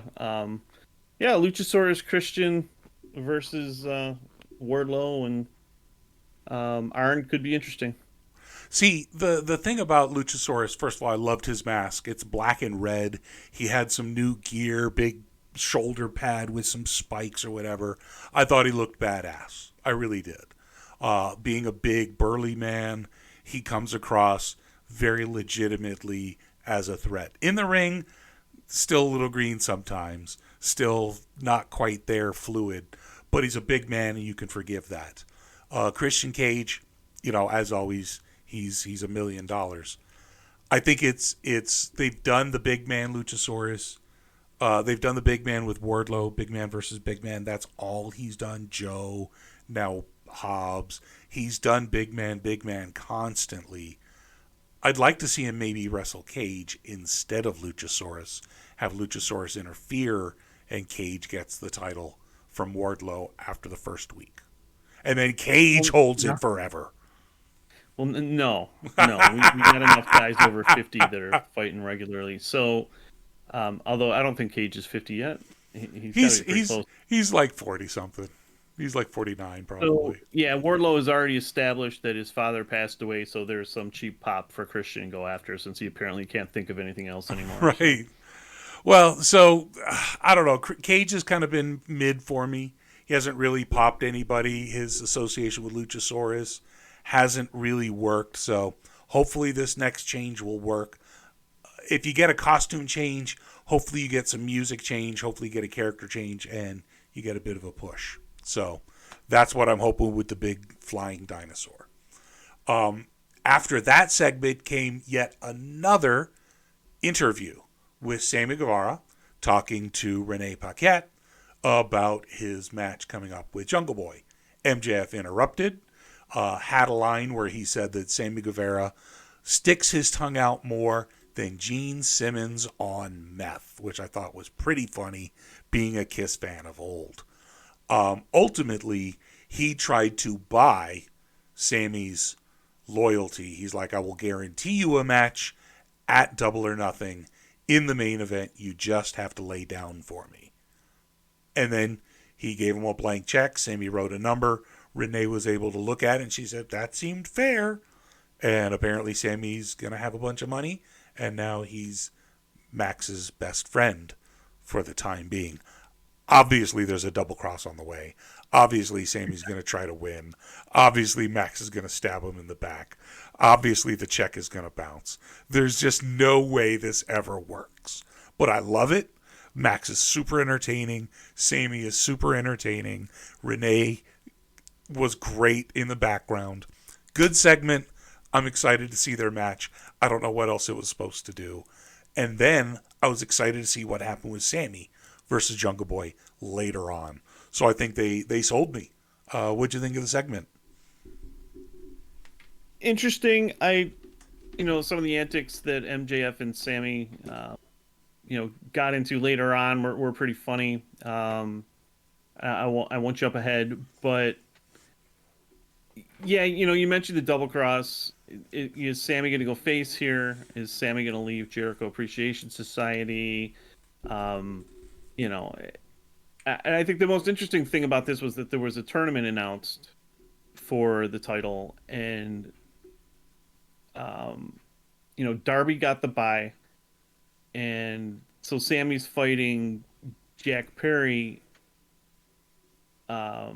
Luchasaurus Christian versus Wardlow and Arn could be interesting. See, the thing about Luchasaurus, first of all, I loved his mask. It's black and red. He had some new gear, big shoulder pad with some spikes or whatever. I thought he looked badass. I really did. Being a big, burly man, he comes across very legitimately as a threat. In the ring, still a little green sometimes, still not quite there fluid, but he's a big man and you can forgive that. Christian Cage, as always, he's $1 million. I think it's they've done the big man Luchasaurus. They've done the big man with Wardlow, big man versus big man. That's all he's done. Joe, now Hobbs. He's done big man constantly. I'd like to see him maybe wrestle Cage instead of Luchasaurus. Have Luchasaurus interfere and Cage gets the title from Wardlow after the first week. And then Cage holds it forever. Well, no. We got enough guys over 50 that are fighting regularly. So, although I don't think Cage is 50 yet. He's like 40 something. He's like 49 probably. So, yeah, Wardlow has already established that his father passed away, so there's some cheap pop for Christian to go after since he apparently can't think of anything else anymore. Right. Well, so I don't know. Cage has kind of been mid for me. He hasn't really popped anybody. His association with Luchasaurus hasn't really worked. So hopefully this next change will work. If you get a costume change, hopefully you get some music change. Hopefully you get a character change and you get a bit of a push. So that's what I'm hoping with the big flying dinosaur. After that segment came yet another interview with Sammy Guevara talking to Renee Paquette about his match coming up with Jungle Boy. MJF interrupted, had a line where he said that Sammy Guevara sticks his tongue out more than Gene Simmons on meth, which I thought was pretty funny, being a Kiss fan of old. Ultimately, he tried to buy Sammy's loyalty. He's like, I will guarantee you a match at Double or Nothing in the main event. You just have to lay down for me. And then he gave him a blank check. Sammy wrote a number. Renee was able to look at it, and she said, that seemed fair. And apparently Sammy's going to have a bunch of money, and now he's Max's best friend for the time being. Obviously, there's a double cross on the way. Obviously, Sammy's going to try to win. Obviously, Max is going to stab him in the back. Obviously, the check is going to bounce. There's just no way this ever works. But I love it. Max is super entertaining. Sammy is super entertaining. Renee was great in the background. Good segment. I'm excited to see their match. I don't know what else it was supposed to do. And then I was excited to see what happened with Sammy versus Jungle Boy later on. So I think they sold me. What'd you think of the segment? Interesting. Some of the antics that MJF and Sammy, got into later on were pretty funny. I won't jump ahead, but yeah, you mentioned the double cross. Is Sammy going to go face here? Is Sammy going to leave Jericho Appreciation Society? And I think the most interesting thing about this was that there was a tournament announced for the title, and Darby got the bye, and so Sammy's fighting Jack Perry. I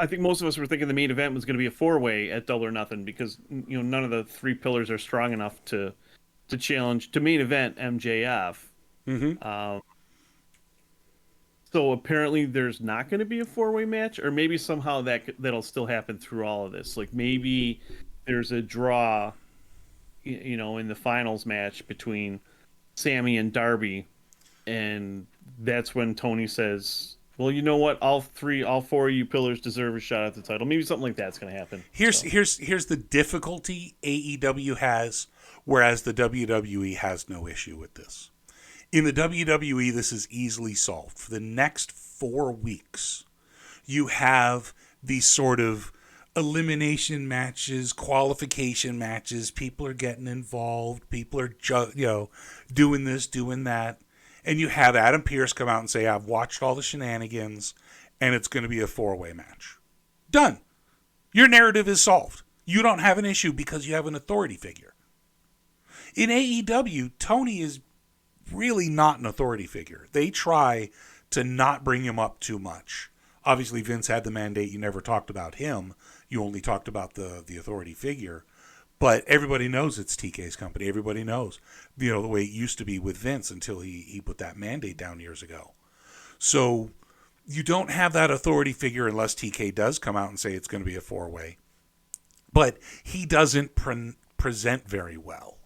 think most of us were thinking the main event was going to be a 4-way at Double or Nothing because none of the three pillars are strong enough to challenge to main event MJF. Mm-hmm. So apparently there's not going to be a 4-way match, or maybe somehow that'll still happen through all of this. Like maybe there's a draw, in the finals match between Sammy and Darby, and that's when Tony says, well, you know what? All 4 of you pillars deserve a shot at the title. Maybe something like that's going to happen. Here's the difficulty AEW has, whereas the WWE has no issue with this. In the WWE, this is easily solved. For the next 4 weeks, you have these sort of elimination matches, qualification matches. People are getting involved. People are, doing this, doing that. And you have Adam Pearce come out and say, I've watched all the shenanigans, and it's going to be a 4-way match. Done. Your narrative is solved. You don't have an issue because you have an authority figure. In AEW, Tony is really not an authority figure. They try to not bring him up too much. Obviously, Vince had the mandate. You never talked about him. You only talked about the authority figure. But everybody knows it's TK's company. Everybody knows, the way it used to be with Vince until he put that mandate down years ago. So you don't have that authority figure unless TK does come out and say it's going to be a 4-way. But he doesn't present very well.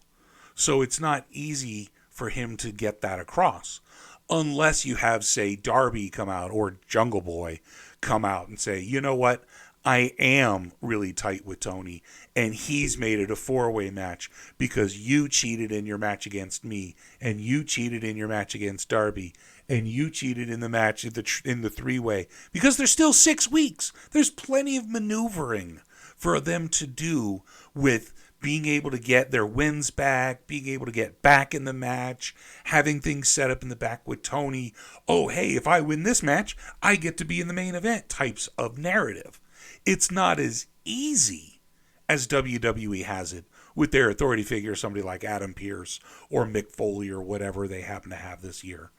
So it's not easy for him to get that across. Unless you have, say, Darby come out or Jungle Boy come out and say, you know what? I am really tight with Tony, and he's made it a 4-way match because you cheated in your match against me, and you cheated in your match against Darby, and you cheated in the match in the 3-way. Because there's still 6 weeks. There's plenty of maneuvering for them to do with being able to get their wins back, being able to get back in the match, having things set up in the back with Tony. Oh, hey, if I win this match, I get to be in the main event types of narrative. It's not as easy as WWE has it with their authority figure, somebody like Adam Pearce or Mick Foley or whatever they happen to have this year.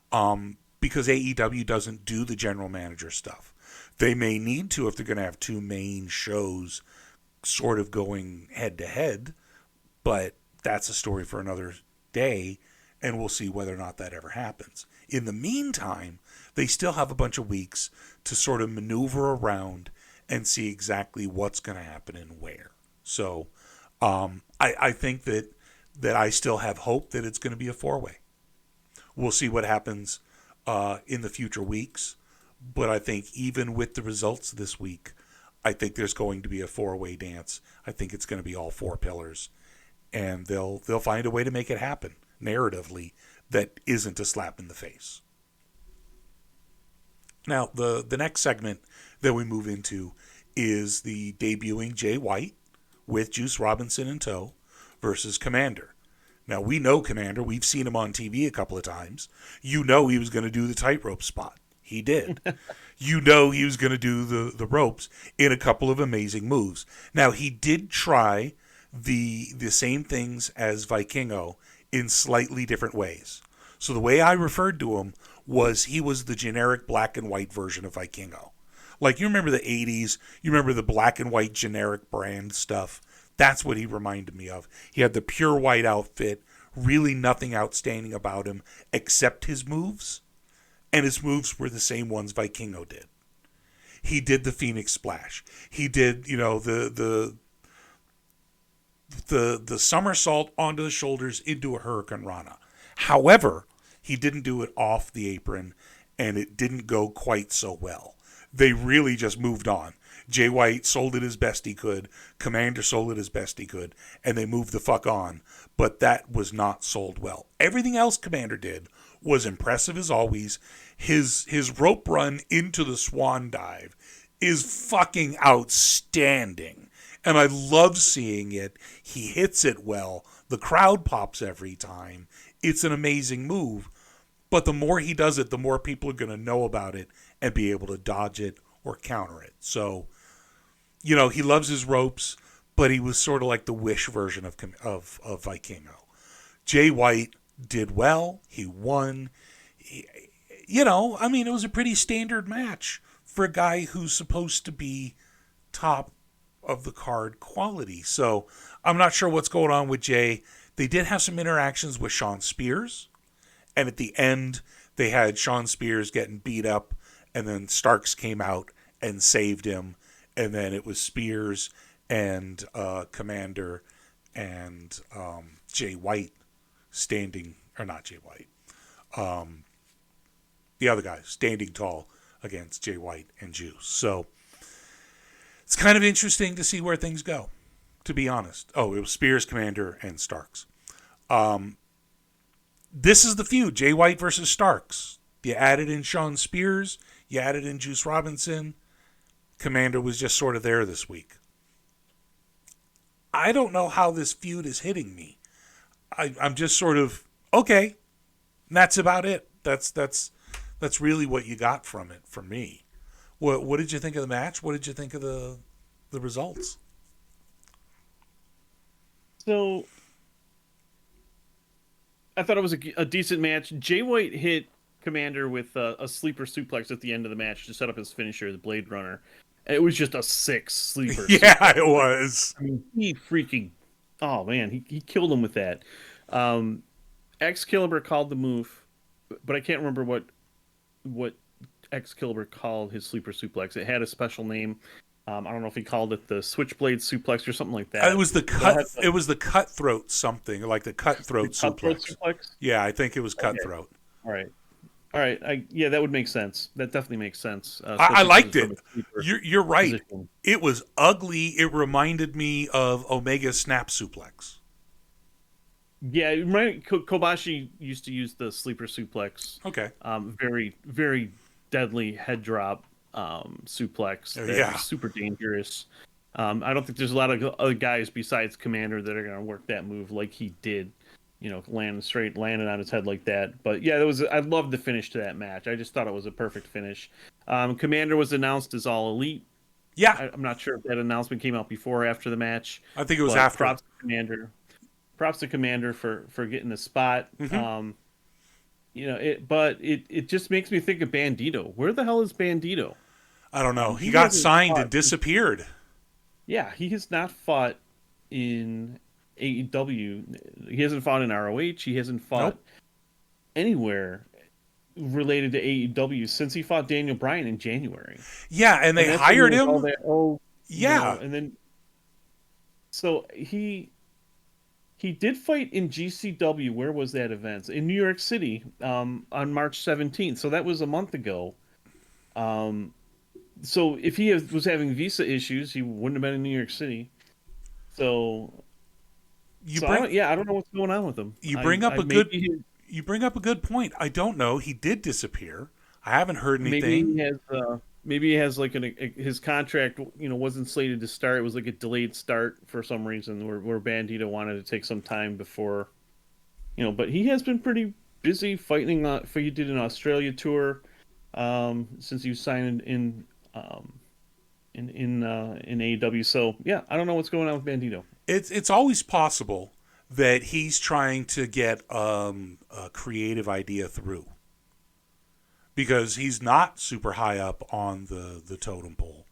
Because AEW doesn't do the general manager stuff. They may need to if they're going to have 2 main shows sort of going head to head, but that's a story for another day, and we'll see whether or not that ever happens. In the meantime, they still have a bunch of weeks to sort of maneuver around and see exactly what's going to happen and where. So I think that I still have hope that it's going to be a 4-way. We'll see what happens in the future weeks, but I think even with the results this week, I think there's going to be a 4-way dance. I think it's going to be all 4 pillars, and they'll find a way to make it happen narratively that isn't a slap in the face. Now, the next segment that we move into is the debuting Jay White with Juice Robinson in tow versus Commander. Now, we know Commander. We've seen him on TV a couple of times. You know he was going to do the tightrope spot. He did. You know he was going to do the ropes in a couple of amazing moves. Now, he did try the same things as Vikingo in slightly different ways. So the way I referred to him was he was the generic black and white version of Vikingo. Like, you remember the 80s, you remember the black and white generic brand stuff. That's what he reminded me of. He had the pure white outfit, really nothing outstanding about him except his moves. And his moves were the same ones Vikingo did. He did the Phoenix Splash. He did, the somersault onto the shoulders into a Hurricane Rana. However, he didn't do it off the apron, and it didn't go quite so well. They really just moved on. Jay White sold it as best he could. Commander sold it as best he could. And they moved the fuck on. But that was not sold well. Everything else Commander did was impressive as always. His rope run into the swan dive is fucking outstanding. And I love seeing it. He hits it well. The crowd pops every time. It's an amazing move. But the more he does it, the more people are going to know about it and be able to dodge it or counter it. So, he loves his ropes, but he was sort of like the Wish version of Vikingo. Jay White did well. He won. It was a pretty standard match for a guy who's supposed to be top of the card quality. So I'm not sure what's going on with Jay. They did have some interactions with Shawn Spears. And at the end, they had Shawn Spears getting beat up, and then Starks came out and saved him. And then it was Spears and Commander and Jay White standing, or not Jay White, the other guy standing tall against Jay White and Juice. So it's kind of interesting to see where things go, to be honest. Oh, it was Spears, Commander, and Starks. This is the feud, Jay White versus Starks. You added in Shawn Spears, you added in Juice Robinson. Commander was just sort of there this week. I don't know how this feud is hitting me. I'm just sort of, okay, that's about it. That's really what you got from it for me. What did you think of the match? What did you think of the results? So, I thought it was a decent match. Jay White hit Commander with a sleeper suplex at the end of the match to set up his finisher, the Blade Runner. It was just a 6 sleeper. Yeah, suplex. it was. I mean, oh man, he killed him with that. Excalibur called the move, but I can't remember what Excalibur called his sleeper suplex. It had a special name. I don't know if he called it the Switchblade suplex or something like that. It was the cut. It was the cutthroat something, like the cutthroat suplex. Yeah, I think it was cutthroat. Okay. All right. Yeah, that would make sense. That definitely makes sense. I liked it. You're right. Position. It was ugly. It reminded me of Omega's snap suplex. Yeah, Kobashi used to use the sleeper suplex. Okay. Very, very deadly head drop suplex. Yeah. Super dangerous. I don't think there's a lot of other guys besides Commander that are going to work that move like he did. Landing on his head like that. But yeah, I loved the finish to that match. I just thought it was a perfect finish. Commander was announced as All Elite. Yeah. I'm not sure if that announcement came out before or after the match. I think it was after. Props to Commander for getting the spot. Mm-hmm. It just makes me think of Bandito. Where the hell is Bandito? I don't know. He got signed and disappeared. Yeah, he has not fought in AEW. He hasn't fought in ROH. He hasn't fought anywhere related to AEW since he fought Daniel Bryan in January. Yeah, and they hired him. And then so he did fight in GCW. Where was that event? In New York City on March 17th. So that was a month ago. So if he was having visa issues, he wouldn't have been in New York City. So I don't know what's going on with him. You bring up a good point. I don't know. He did disappear. I haven't heard anything. Maybe he has like his contract, wasn't slated to start. It was like a delayed start for some reason, where Bandito wanted to take some time before, But he has been pretty busy fighting. He did an Australia tour since he signed in AEW. So yeah, I don't know what's going on with Bandito. It's always possible that he's trying to get a creative idea through, because he's not super high up on the totem pole.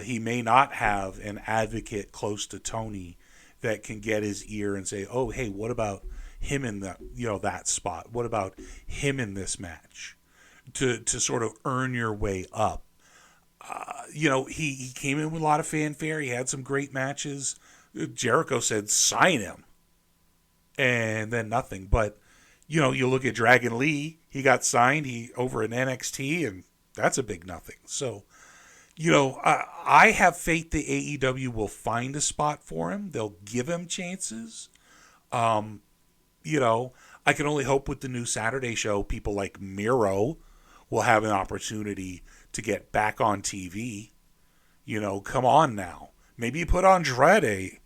He may not have an advocate close to Tony that can get his ear and say, "Oh, hey, what about him in that spot? What about him in this match?" To sort of earn your way up. He came in with a lot of fanfare. He had some great matches. Jericho said, "Sign him," and then nothing. But you look at Dragon Lee. He got signed. Over in NXT, and that's a big nothing. So, I have faith that AEW will find a spot for him. They'll give him chances. I can only hope with the new Saturday show, people like Miro will have an opportunity to get back on TV. Come on now. Maybe you put Andrade.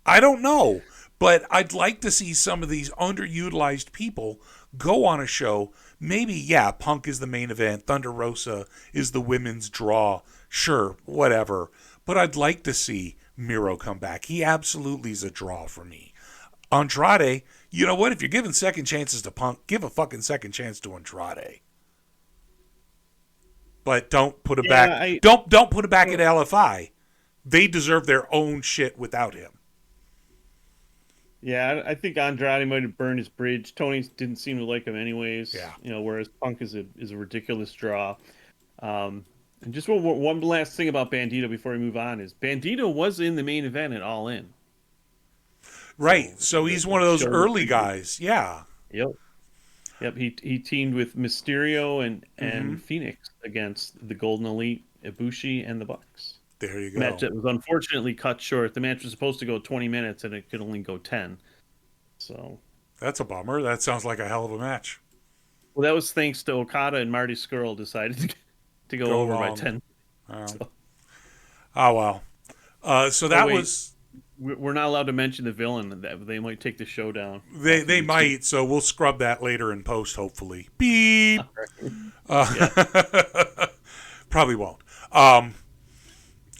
I don't know. But I'd like to see some of these underutilized people go on a show. Maybe, Punk is the main event. Thunder Rosa is the women's draw. Sure, whatever. But I'd like to see Miro come back. He absolutely is a draw for me. Andrade, you know what? If you're giving second chances to Punk, give a fucking second chance to Andrade. But don't put it back. Don't put it back at LFI. They deserve their own shit without him. Yeah, I think Andrade might have burned his bridge. Tony didn't seem to like him anyways. Yeah. Whereas Punk is a ridiculous draw. And just one last thing about Bandito before we move on is Bandito was in the main event at All In. Right. So he's one of those early guys. Yeah. Yep. He teamed with Mysterio and Phoenix against the Golden Elite, Ibushi, and the Bucks. There you go. Match that was unfortunately cut short. The match was supposed to go 20 minutes, and it could only go 10. So that's a bummer. That sounds like a hell of a match. Well, that was thanks to Okada and Marty Scurll decided to go over by 10. Oh well. So that was. We're not allowed to mention the villain. That they might take the show down. They might. So we'll scrub that later in post. Hopefully. Beep. Probably won't.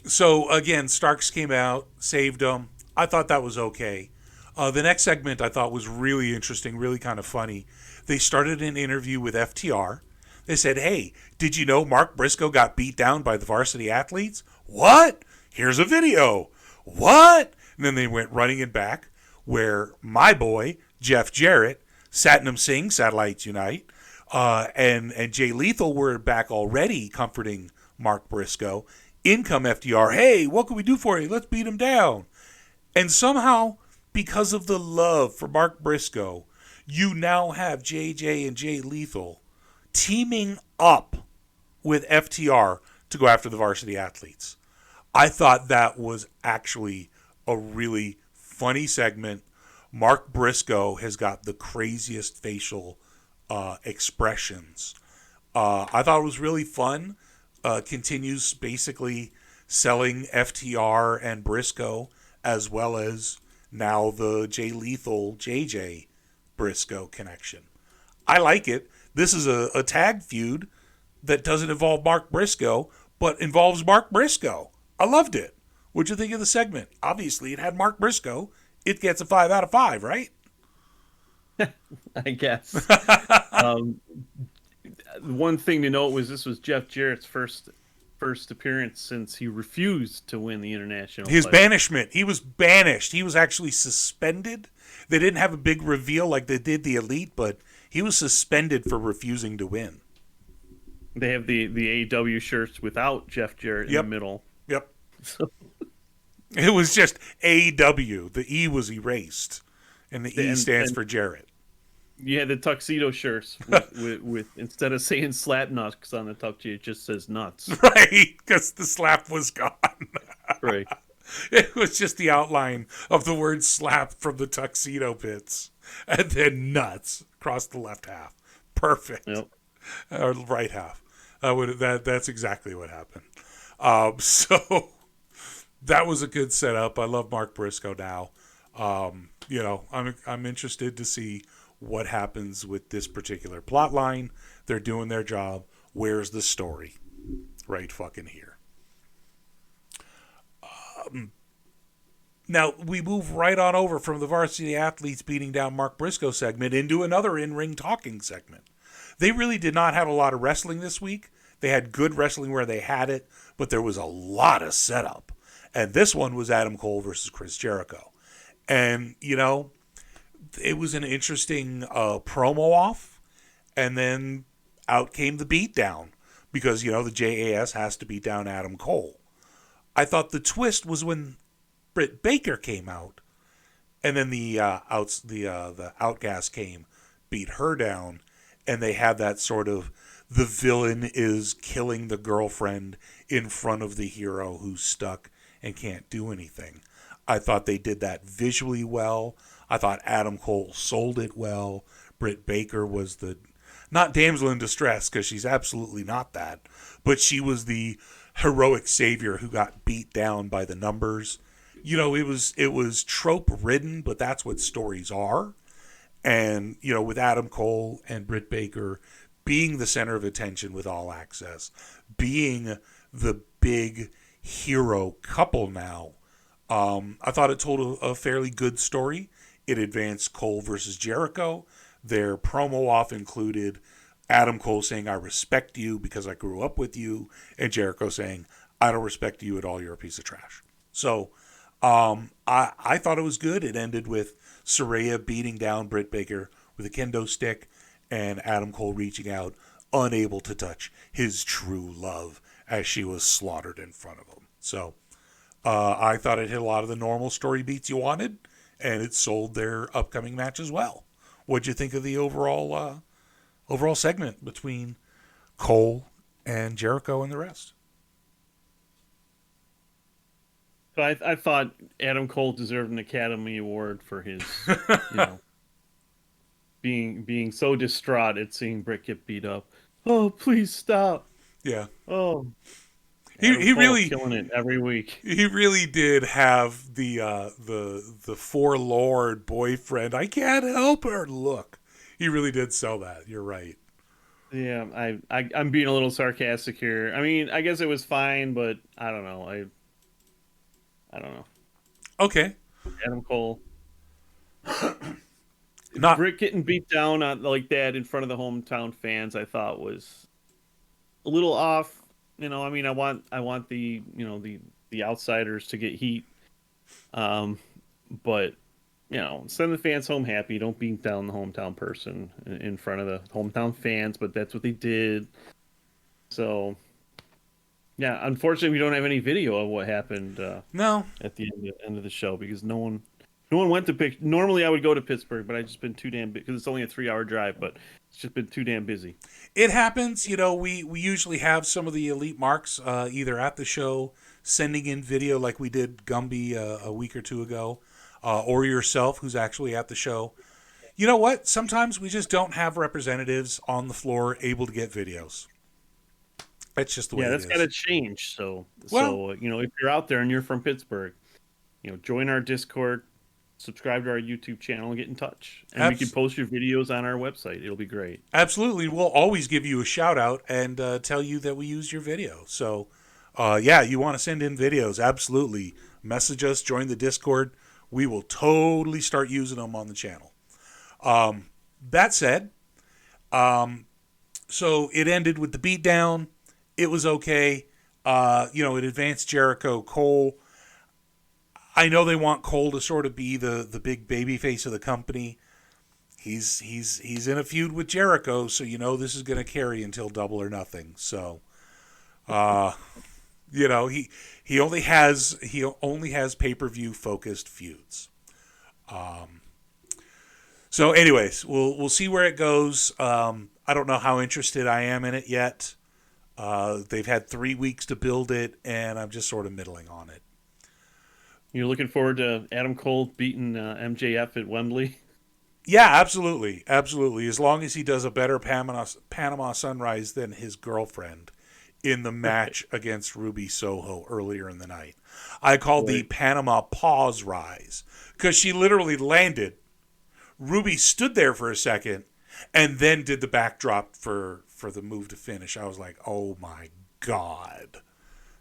So again, Starks came out, saved them. I thought that was okay. The next segment I thought was really interesting, really kind of funny. They started an interview with FTR. They said, "Hey, did you know Mark Briscoe got beat down by the varsity athletes? What? Here's a video. What?" And then they went running it back, where my boy Jeff Jarrett, Satnam Singh, Satellites Unite, and Jay Lethal were back already comforting Mark Briscoe. In come FTR. "Hey, what can we do for you? Let's beat him down." And somehow, because of the love for Mark Briscoe, you now have JJ and Jay Lethal teaming up with FTR to go after the varsity athletes. I thought that was actually a really funny segment. Mark Briscoe has got the craziest facial expressions. I thought it was really fun. Continues basically selling FTR and Briscoe, as well as now the Jay Lethal JJ Briscoe connection. I like it. This is a tag feud that doesn't involve Mark Briscoe, but involves Mark Briscoe. I loved it. What'd you think of the segment? Obviously, it had Mark Briscoe. It gets a 5 out of 5, right? I guess. One thing to note was this was Jeff Jarrett's first appearance since he refused to win the international His title. banishment. He was banished. He was actually suspended. They didn't have a big reveal like they did the Elite, but he was suspended for refusing to win. They have the AEW shirts without Jeff Jarrett in the middle. Yep. So. It was just AEW. The E was erased, and the E stands for Jarrett. You had the tuxedo shirts with instead of saying slap nuts on the tuxedo, it just says nuts. Right, because the slap was gone. Right. It was just the outline of the word slap from the tuxedo bits, and then nuts across the left half. Perfect. Yep. Or right half. That's exactly what happened. So that was a good setup. I love Mark Briscoe now. I'm interested to see what happens with this particular plot line. They're doing their job. Where's the story? Right fucking here. Now, we move right on over from the varsity athletes beating down Mark Briscoe segment into another in-ring talking segment. They really did not have a lot of wrestling this week. They had good wrestling where they had it, but there was a lot of setup. And this one was Adam Cole versus Chris Jericho. And, it was an interesting promo off, and then out came the beatdown because, the JAS has to beat down Adam Cole. I thought the twist was when Britt Baker came out, and then the Outcast came, beat her down, and they had that sort of the villain is killing the girlfriend in front of the hero who's stuck and can't do anything. I thought they did that visually well. I thought Adam Cole sold it well. Britt Baker was not damsel in distress, because she's absolutely not that, but she was the heroic savior who got beat down by the numbers. It was trope ridden, but that's what stories are. And, with Adam Cole and Britt Baker being the center of attention with All Access, being the big hero couple now, I thought it told a fairly good story. It advanced Cole versus Jericho. Their promo off included Adam Cole saying, "I respect you because I grew up with you," and Jericho saying, "I don't respect you at all. You're a piece of trash." So I thought it was good. It ended with Saraya beating down Britt Baker with a kendo stick and Adam Cole reaching out, unable to touch his true love as she was slaughtered in front of him. So I thought it hit a lot of the normal story beats you wanted, and it sold their upcoming match as well. What'd you think of the overall segment between Cole and Jericho and the rest? So I thought Adam Cole deserved an Academy Award for his, being so distraught at seeing Britt get beat up. Oh, please stop. Yeah. Oh. He really killing it every week. He really did have the forlorn boyfriend. I can't help her. Look, he really did sell that. You're right. Yeah, I'm being a little sarcastic here. I mean, I guess it was fine, but I don't know. I don't know. Okay. Adam Cole. Not Britt getting beat down on like that in front of the hometown fans, I thought was a little off. I mean, I want the the outsiders to get heat, but send the fans home happy. Don't beat down the hometown person in front of the hometown fans. But that's what they did. So, yeah, unfortunately, we don't have any video of what happened. no. At the end of the show because no one went to pick. Normally, I would go to Pittsburgh, but I just been too damn because it's only a 3-hour drive. But it's just been too damn busy. It happens. We usually have some of the elite marks either at the show sending in video like we did Gumby a week or two ago, or yourself who's actually at the show. You know what? Sometimes we just don't have representatives on the floor able to get videos. That's just the way it is. Yeah, that's got to change. So Well, if you're out there and you're from Pittsburgh, join our Discord, subscribe to our YouTube channel, and get in touch. And we can post your videos on our website. It'll be great. Absolutely. We'll always give you a shout out and tell you that we used your video. So, yeah, you want to send in videos, absolutely. Message us, join the Discord. We will totally start using them on the channel. That said, so it ended with the beatdown. It was okay. It advanced Jericho. Cole. I know they want Cole to sort of be the big baby face of the company. He's in a feud with Jericho, so this is going to carry until Double or Nothing. So, he only has pay-per-view focused feuds. So, anyways, we'll see where it goes. I don't know how interested I am in it yet. They've had 3 weeks to build it, and I'm just sort of middling on it. You're looking forward to Adam Cole beating MJF at Wembley? Yeah, absolutely. Absolutely. As long as he does a better Panama Sunrise than his girlfriend in the match against Ruby Soho earlier in the night. I called the Panama Pause Rise because she literally landed. Ruby stood there for a second and then did the backdrop for the move to finish. I was like, oh my God.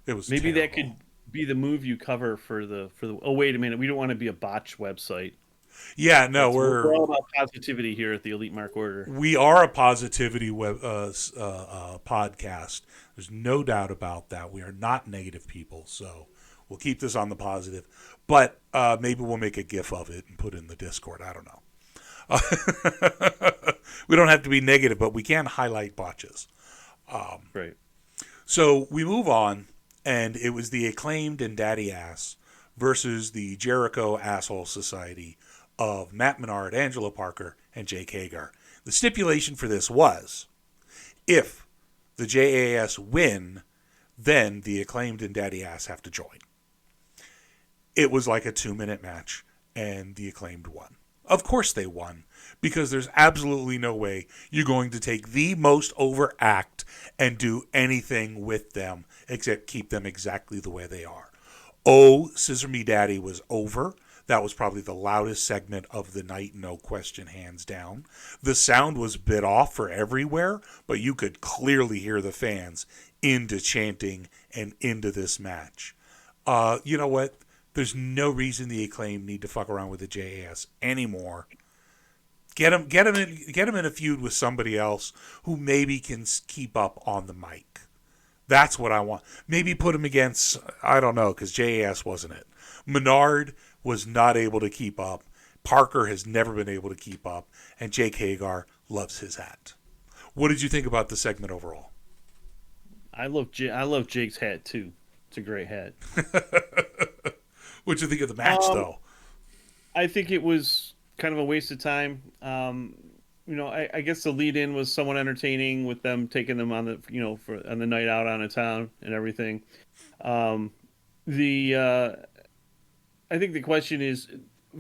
It was Maybe terrible. that could be the move you cover for the oh, wait a minute. We don't want to be a botch website. Yeah, no, we're all about positivity here at the Elite Mark Order. We are a positivity podcast. There's no doubt about that. We are not negative people, so we'll keep this on the positive. But maybe we'll make a GIF of it and put it in the Discord. I don't know. We don't have to be negative, but we can highlight botches. Right. So we move on, and it was the Acclaimed and Daddy Ass versus the Jericho Asshole Society of Matt Menard, Angelo Parker, and Jake Hagar. The stipulation for this was, if the JAS win, then the Acclaimed and Daddy Ass have to join. It was like a 2-minute match, and the Acclaimed won. Of course they won, because there's absolutely no way you're going to take the most over act and do anything with them except keep them exactly the way they are. Oh, Scissor Me Daddy was over. That was probably the loudest segment of the night, no question, hands down. The sound was a bit off for everywhere, but you could clearly hear the fans into chanting and into this match. You know what? There's no reason the Acclaim need to fuck around with the JAS anymore. Get him in a feud with somebody else who maybe can keep up on the mic. That's what I want. Maybe put him against, I don't know, because JAS wasn't it. Menard was not able to keep up. Parker has never been able to keep up. And Jake Hagar loves his hat. What did you think about the segment overall? I love Jake's hat, too. It's a great hat. What'd you think of the match, though? I think it was kind of a waste of time. I guess the lead-in was somewhat entertaining with them taking them on the, on the night out on a town and everything. I think the question is,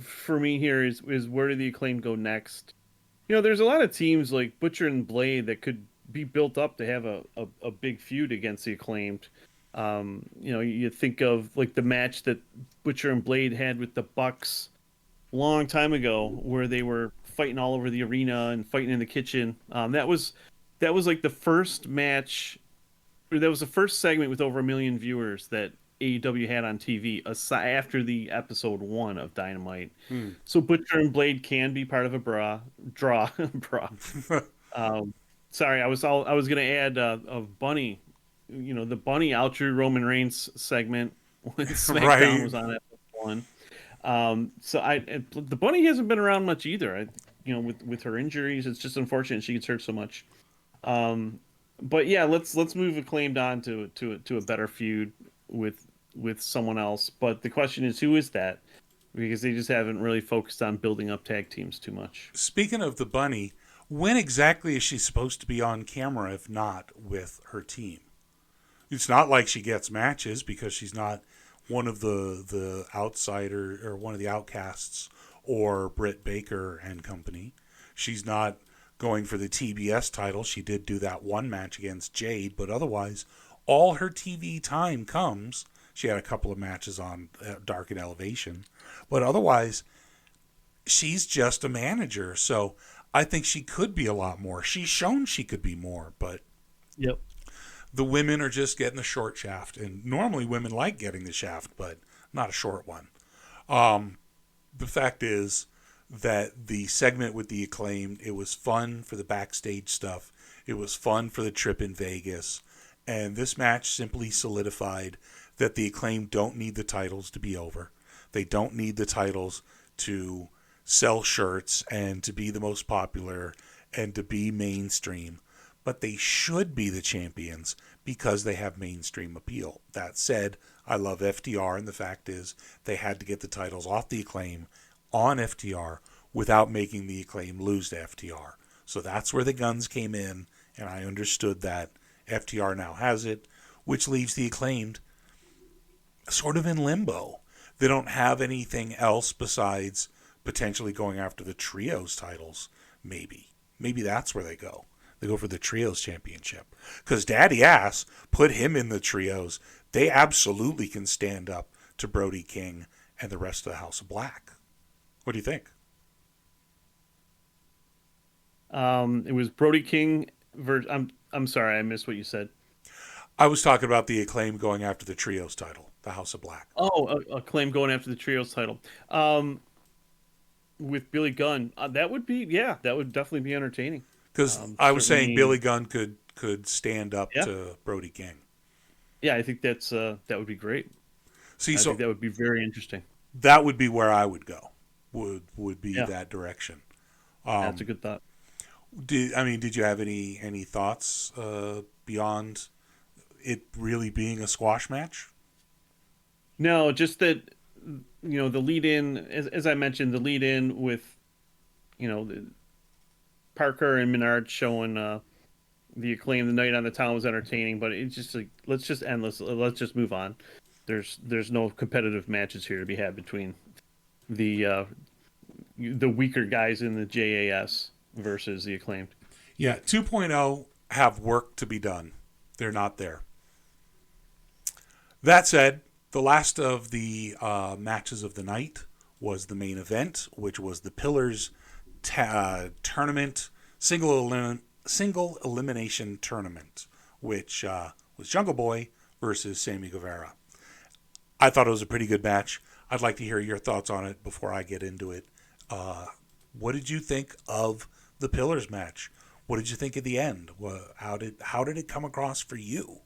for me here, is where do the Acclaim go next? There's a lot of teams like Butcher and Blade that could be built up to have a big feud against the Acclaimed. You think of like the match that Butcher and Blade had with the Bucks a long time ago, where they were fighting all over the arena and fighting in the kitchen. That was like the first match, or that was the first segment with over 1 million viewers that AEW had on TV, after the episode 1 of Dynamite. So Butcher and Blade can be part of a draw. Um, Sorry, I was gonna add a bunny, the bunny outro Roman Reigns segment when SmackDown Right. was on episode 1. The bunny hasn't been around much either. With her injuries, it's just unfortunate she gets hurt so much. But yeah, let's move Acclaimed on to a better feud with someone else. But the question is, who is that? Because they just haven't really focused on building up tag teams too much. Speaking of the bunny, when exactly is she supposed to be on camera if not with her team? It's not like she gets matches because she's not one of the outsider or one of the outcasts or Britt Baker and company. She's not going for the TBS title. She did do that one match against Jade, but otherwise, all her TV time comes. She had a couple of matches on Dark and Elevation, but otherwise, she's just a manager. So I think she could be a lot more. She's shown she could be more, but Yep. the women are just getting the short shaft. And normally women like getting the shaft, but not a short one. The fact is that the segment with the Acclaimed, it was fun for the backstage stuff. It was fun for the trip in Vegas. And this match simply solidified that the Acclaimed don't need the titles to be over. They don't need the titles to sell shirts and to be the most popular and to be mainstream. But they should be the champions because they have mainstream appeal. That said, I love FTR, and the fact is they had to get the titles off the Acclaim on FTR without making the Acclaim lose to FTR. So that's where the guns came in, and I understood that. FTR now has it, which leaves the Acclaimed sort of in limbo. They don't have anything else besides potentially going after the Trios titles, maybe. Maybe that's where they go. They go for the Trios Championship. Because Daddy Ass put him in the Trios. They absolutely can stand up to Brody King and the rest of the House of Black. What do you think? It was Brody King I'm sorry, I missed what you said. I was talking about the Acclaim going after the Trios title, the House of Black. Oh, Acclaim going after the Trios title. With Billy Gunn, that would definitely be entertaining. Because I was saying Certainly- Billy Gunn could stand up Yeah. to Brody King. Yeah, I think that would be great. See, I so think that would be very interesting. that would be where I would go. Would be Yeah. that direction. That's a good thought. Did you have any thoughts beyond it really being a squash match? No, just that the lead in, as I mentioned, the lead in with the Parker and Menard showing the Acclaim the night on the town was entertaining, but it's just like let's just move on. There's no competitive matches here to be had between the weaker guys in the JAS versus the Acclaimed. Yeah, 2.0 have work to be done. They're not there. That said, the last of the matches of the night was the main event, which was the Pillars tournament, single elimination tournament, which was Jungle Boy versus Sammy Guevara. I thought it was a pretty good match. I'd like to hear your thoughts on it before I get into it. What did you think of the Pillars match? What did you think at the end? How did it come across for you?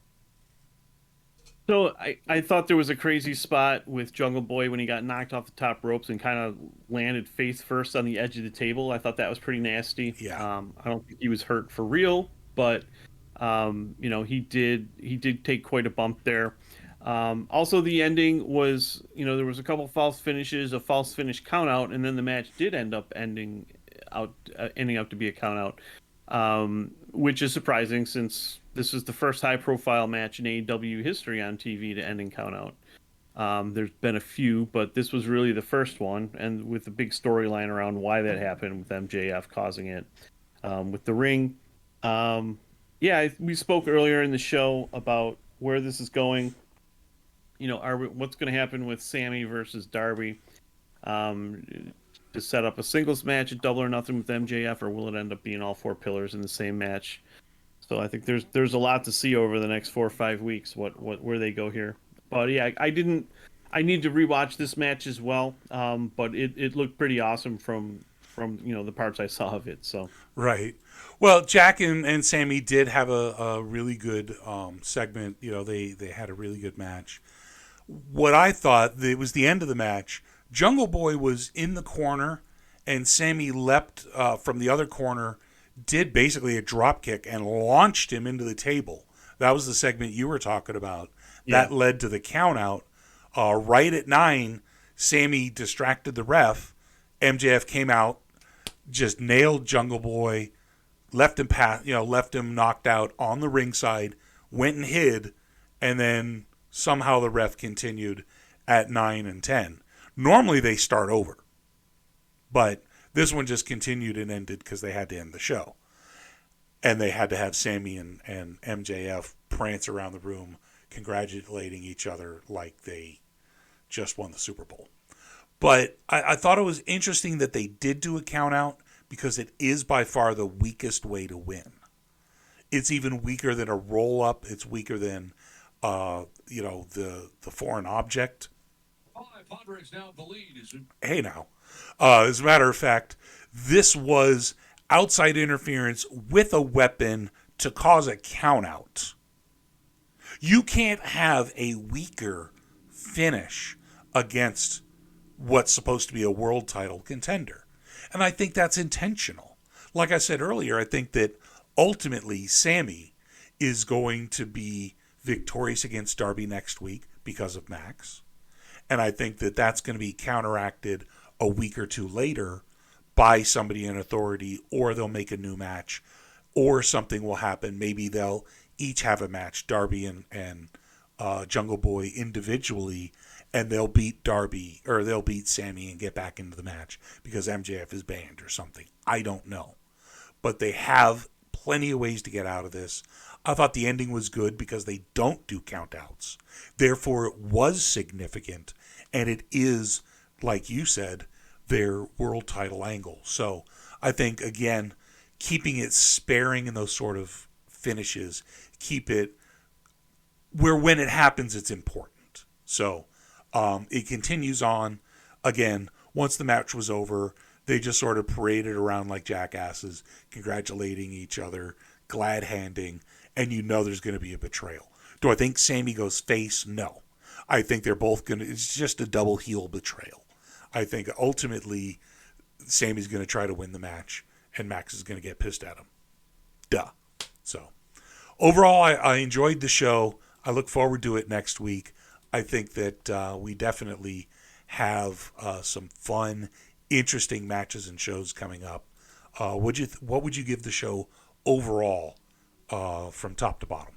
So I thought there was a crazy spot with Jungle Boy when he got knocked off the top ropes and kind of landed face first on the edge of the table. I thought that was pretty nasty. Yeah. I don't think he was hurt for real, but he did take quite a bump there. Also, the ending was, there was a couple false finishes, a false finish count out, and then the match did end up ending up to be a count out, which is surprising since this was the first high profile match in AEW history on TV to end in count out. There's been a few, but this was really the first one, and with a big storyline around why that happened with MJF causing it. With the ring, we spoke earlier in the show about where this is going. What's going to happen with Sammy versus Darby? To set up a singles match at Double or Nothing with MJF, or will it end up being all four pillars in the same match? So I think there's a lot to see over the next 4 or 5 weeks. Where they go here. But yeah, I need to rewatch this match as well. But it looked pretty awesome from the parts I saw of it. So Right. Well, Jack and Sammy did have a really good segment. They had a really good match. What I thought, it was the end of the match. Jungle Boy was in the corner, and Sammy leapt from the other corner, did basically a drop kick, and launched him into the table. That was the segment you were talking about. Yeah. That led to the count out. Right at 9, Sammy distracted the ref. MJF came out, just nailed Jungle Boy, left him knocked out on the ringside, went and hid, and then somehow the ref continued at 9 and 10. Normally they start over, but this one just continued and ended because they had to end the show. And they had to have Sammy and MJF prance around the room congratulating each other like they just won the Super Bowl. But I thought it was interesting that they did do a count out because it is by far the weakest way to win. It's even weaker than a roll up. It's weaker than the foreign object. Padres now the lead. Hey now. As a matter of fact, this was outside interference with a weapon to cause a count out. You can't have a weaker finish against what's supposed to be a world title contender. And I think that's intentional. Like I said earlier, I think that ultimately Sammy is going to be victorious against Darby next week because of Max. And I think that that's going to be counteracted a week or two later by somebody in authority, or they'll make a new match, or something will happen. Maybe they'll each have a match, Darby and Jungle Boy individually, and they'll beat Darby, or they'll beat Sammy and get back into the match because MJF is banned or something. I don't know. But they have plenty of ways to get out of this. I thought the ending was good because they don't do countouts. Therefore, it was significant, and it is, like you said, their world title angle. So I think, again, keeping it sparing in those sort of finishes, keep it where when it happens, it's important. So it continues on. Again, once the match was over, they just sort of paraded around like jackasses, congratulating each other, glad-handing, and there's going to be a betrayal. Do I think Sammy goes face? No. I think they're both going to, it's just a double heel betrayal. I think ultimately Sammy's going to try to win the match, and Max is going to get pissed at him. Duh. So overall, I enjoyed the show. I look forward to it next week. I think that we definitely have some fun, interesting matches and shows coming up. What would you give the show overall from top to bottom?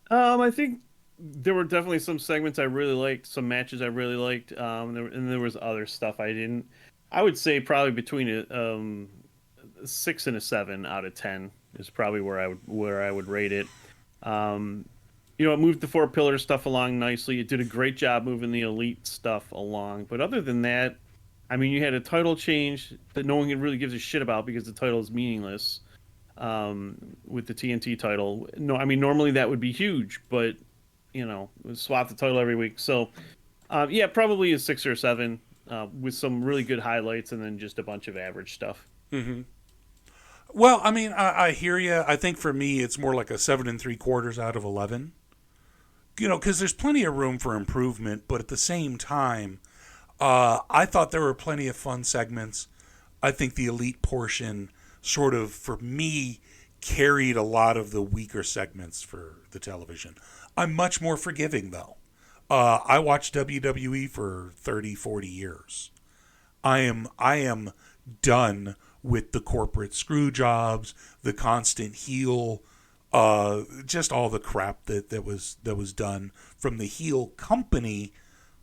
I think there were definitely some segments I really liked, some matches I really liked, and there was other stuff I didn't. I would say probably between a 6 and a 7 out of 10 is probably where I would rate it. It moved the 4 pillar stuff along nicely. It did a great job moving the elite stuff along. But other than that, I mean, you had a title change that no one really gives a shit about because the title is meaningless with the TNT title. No, I mean, normally that would be huge, but swap the title every week. So, probably a 6 or 7 with some really good highlights and then just a bunch of average stuff. Mm-hmm. Well, I mean, I hear you. I think for me, it's more like a 7 3/4 out of 11. Because there's plenty of room for improvement, but at the same time, I thought there were plenty of fun segments. I think the elite portion sort of, for me, carried a lot of the weaker segments for the television. I'm much more forgiving, though. I watched WWE for 30, 40 years. I am done with the corporate screw jobs, the constant heel, just all the crap that was done from the heel company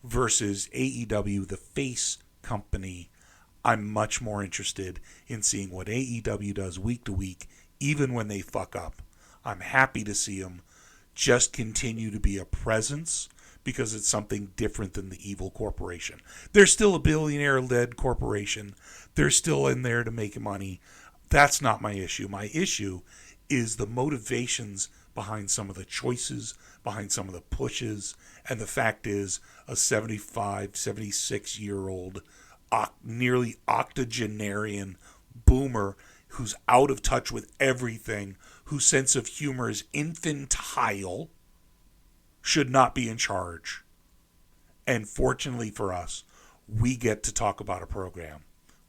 versus AEW, the face company. I'm much more interested in seeing what AEW does week to week, even when they fuck up. I'm happy to see them just continue to be a presence because it's something different than the evil corporation. They're still a billionaire-led corporation. They're still in there to make money. That's not my issue. My issue is the motivations behind some of the choices, behind some of the pushes, and the fact is a 75, 76-year-old, nearly octogenarian boomer who's out of touch with everything, whose sense of humor is infantile, should not be in charge. And fortunately for us, we get to talk about a program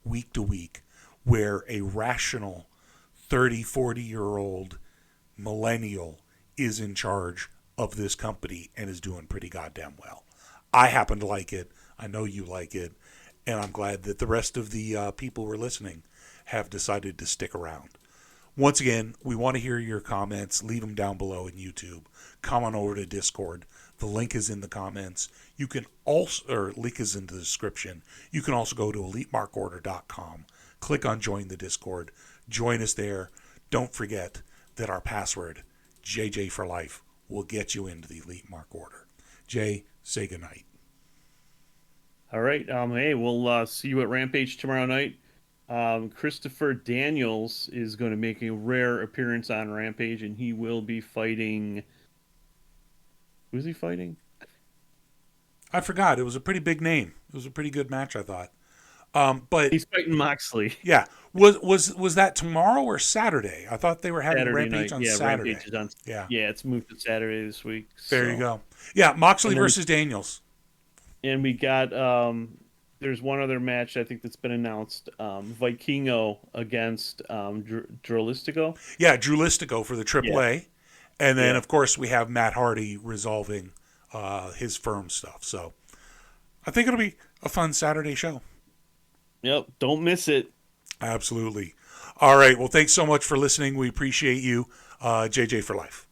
week to week where a rational 30, 40-year-old millennial is in charge of this company and is doing pretty goddamn well. I happen to like it. I know you like it. And I'm glad that the rest of the people who are listening have decided to stick around. Once again, we want to hear your comments. Leave them down below in YouTube. Come on over to Discord. The link is in the comments. You can also, or link is in the description. You can also go to elitemarkorder.com. Click on Join the Discord. Join us there. Don't forget that our password, JJ for Life, will get you into the Elite Mark Order. Jay, say goodnight. All right. Hey, we'll see you at Rampage tomorrow night. Christopher Daniels is going to make a rare appearance on Rampage, and he will be fighting. Who's he fighting? I forgot. It was a pretty big name. It was a pretty good match, I thought. But he's fighting Moxley. Yeah. Was that tomorrow or Saturday? I thought they were having Saturday Rampage night. on Yeah, Saturday. Rampage is on. Yeah. Yeah, it's moved to Saturday this week. There you go. Yeah, Moxley versus Daniels. And we got there's one other match I think that's been announced. Vikingo against Drew Listigo. Yeah, Drew Listigo for the AAA. Yeah. And then, of course, we have Matt Hardy resolving his firm stuff. So I think it'll be a fun Saturday show. Yep, don't miss it. Absolutely. All right, well, thanks so much for listening. We appreciate you. JJ for Life.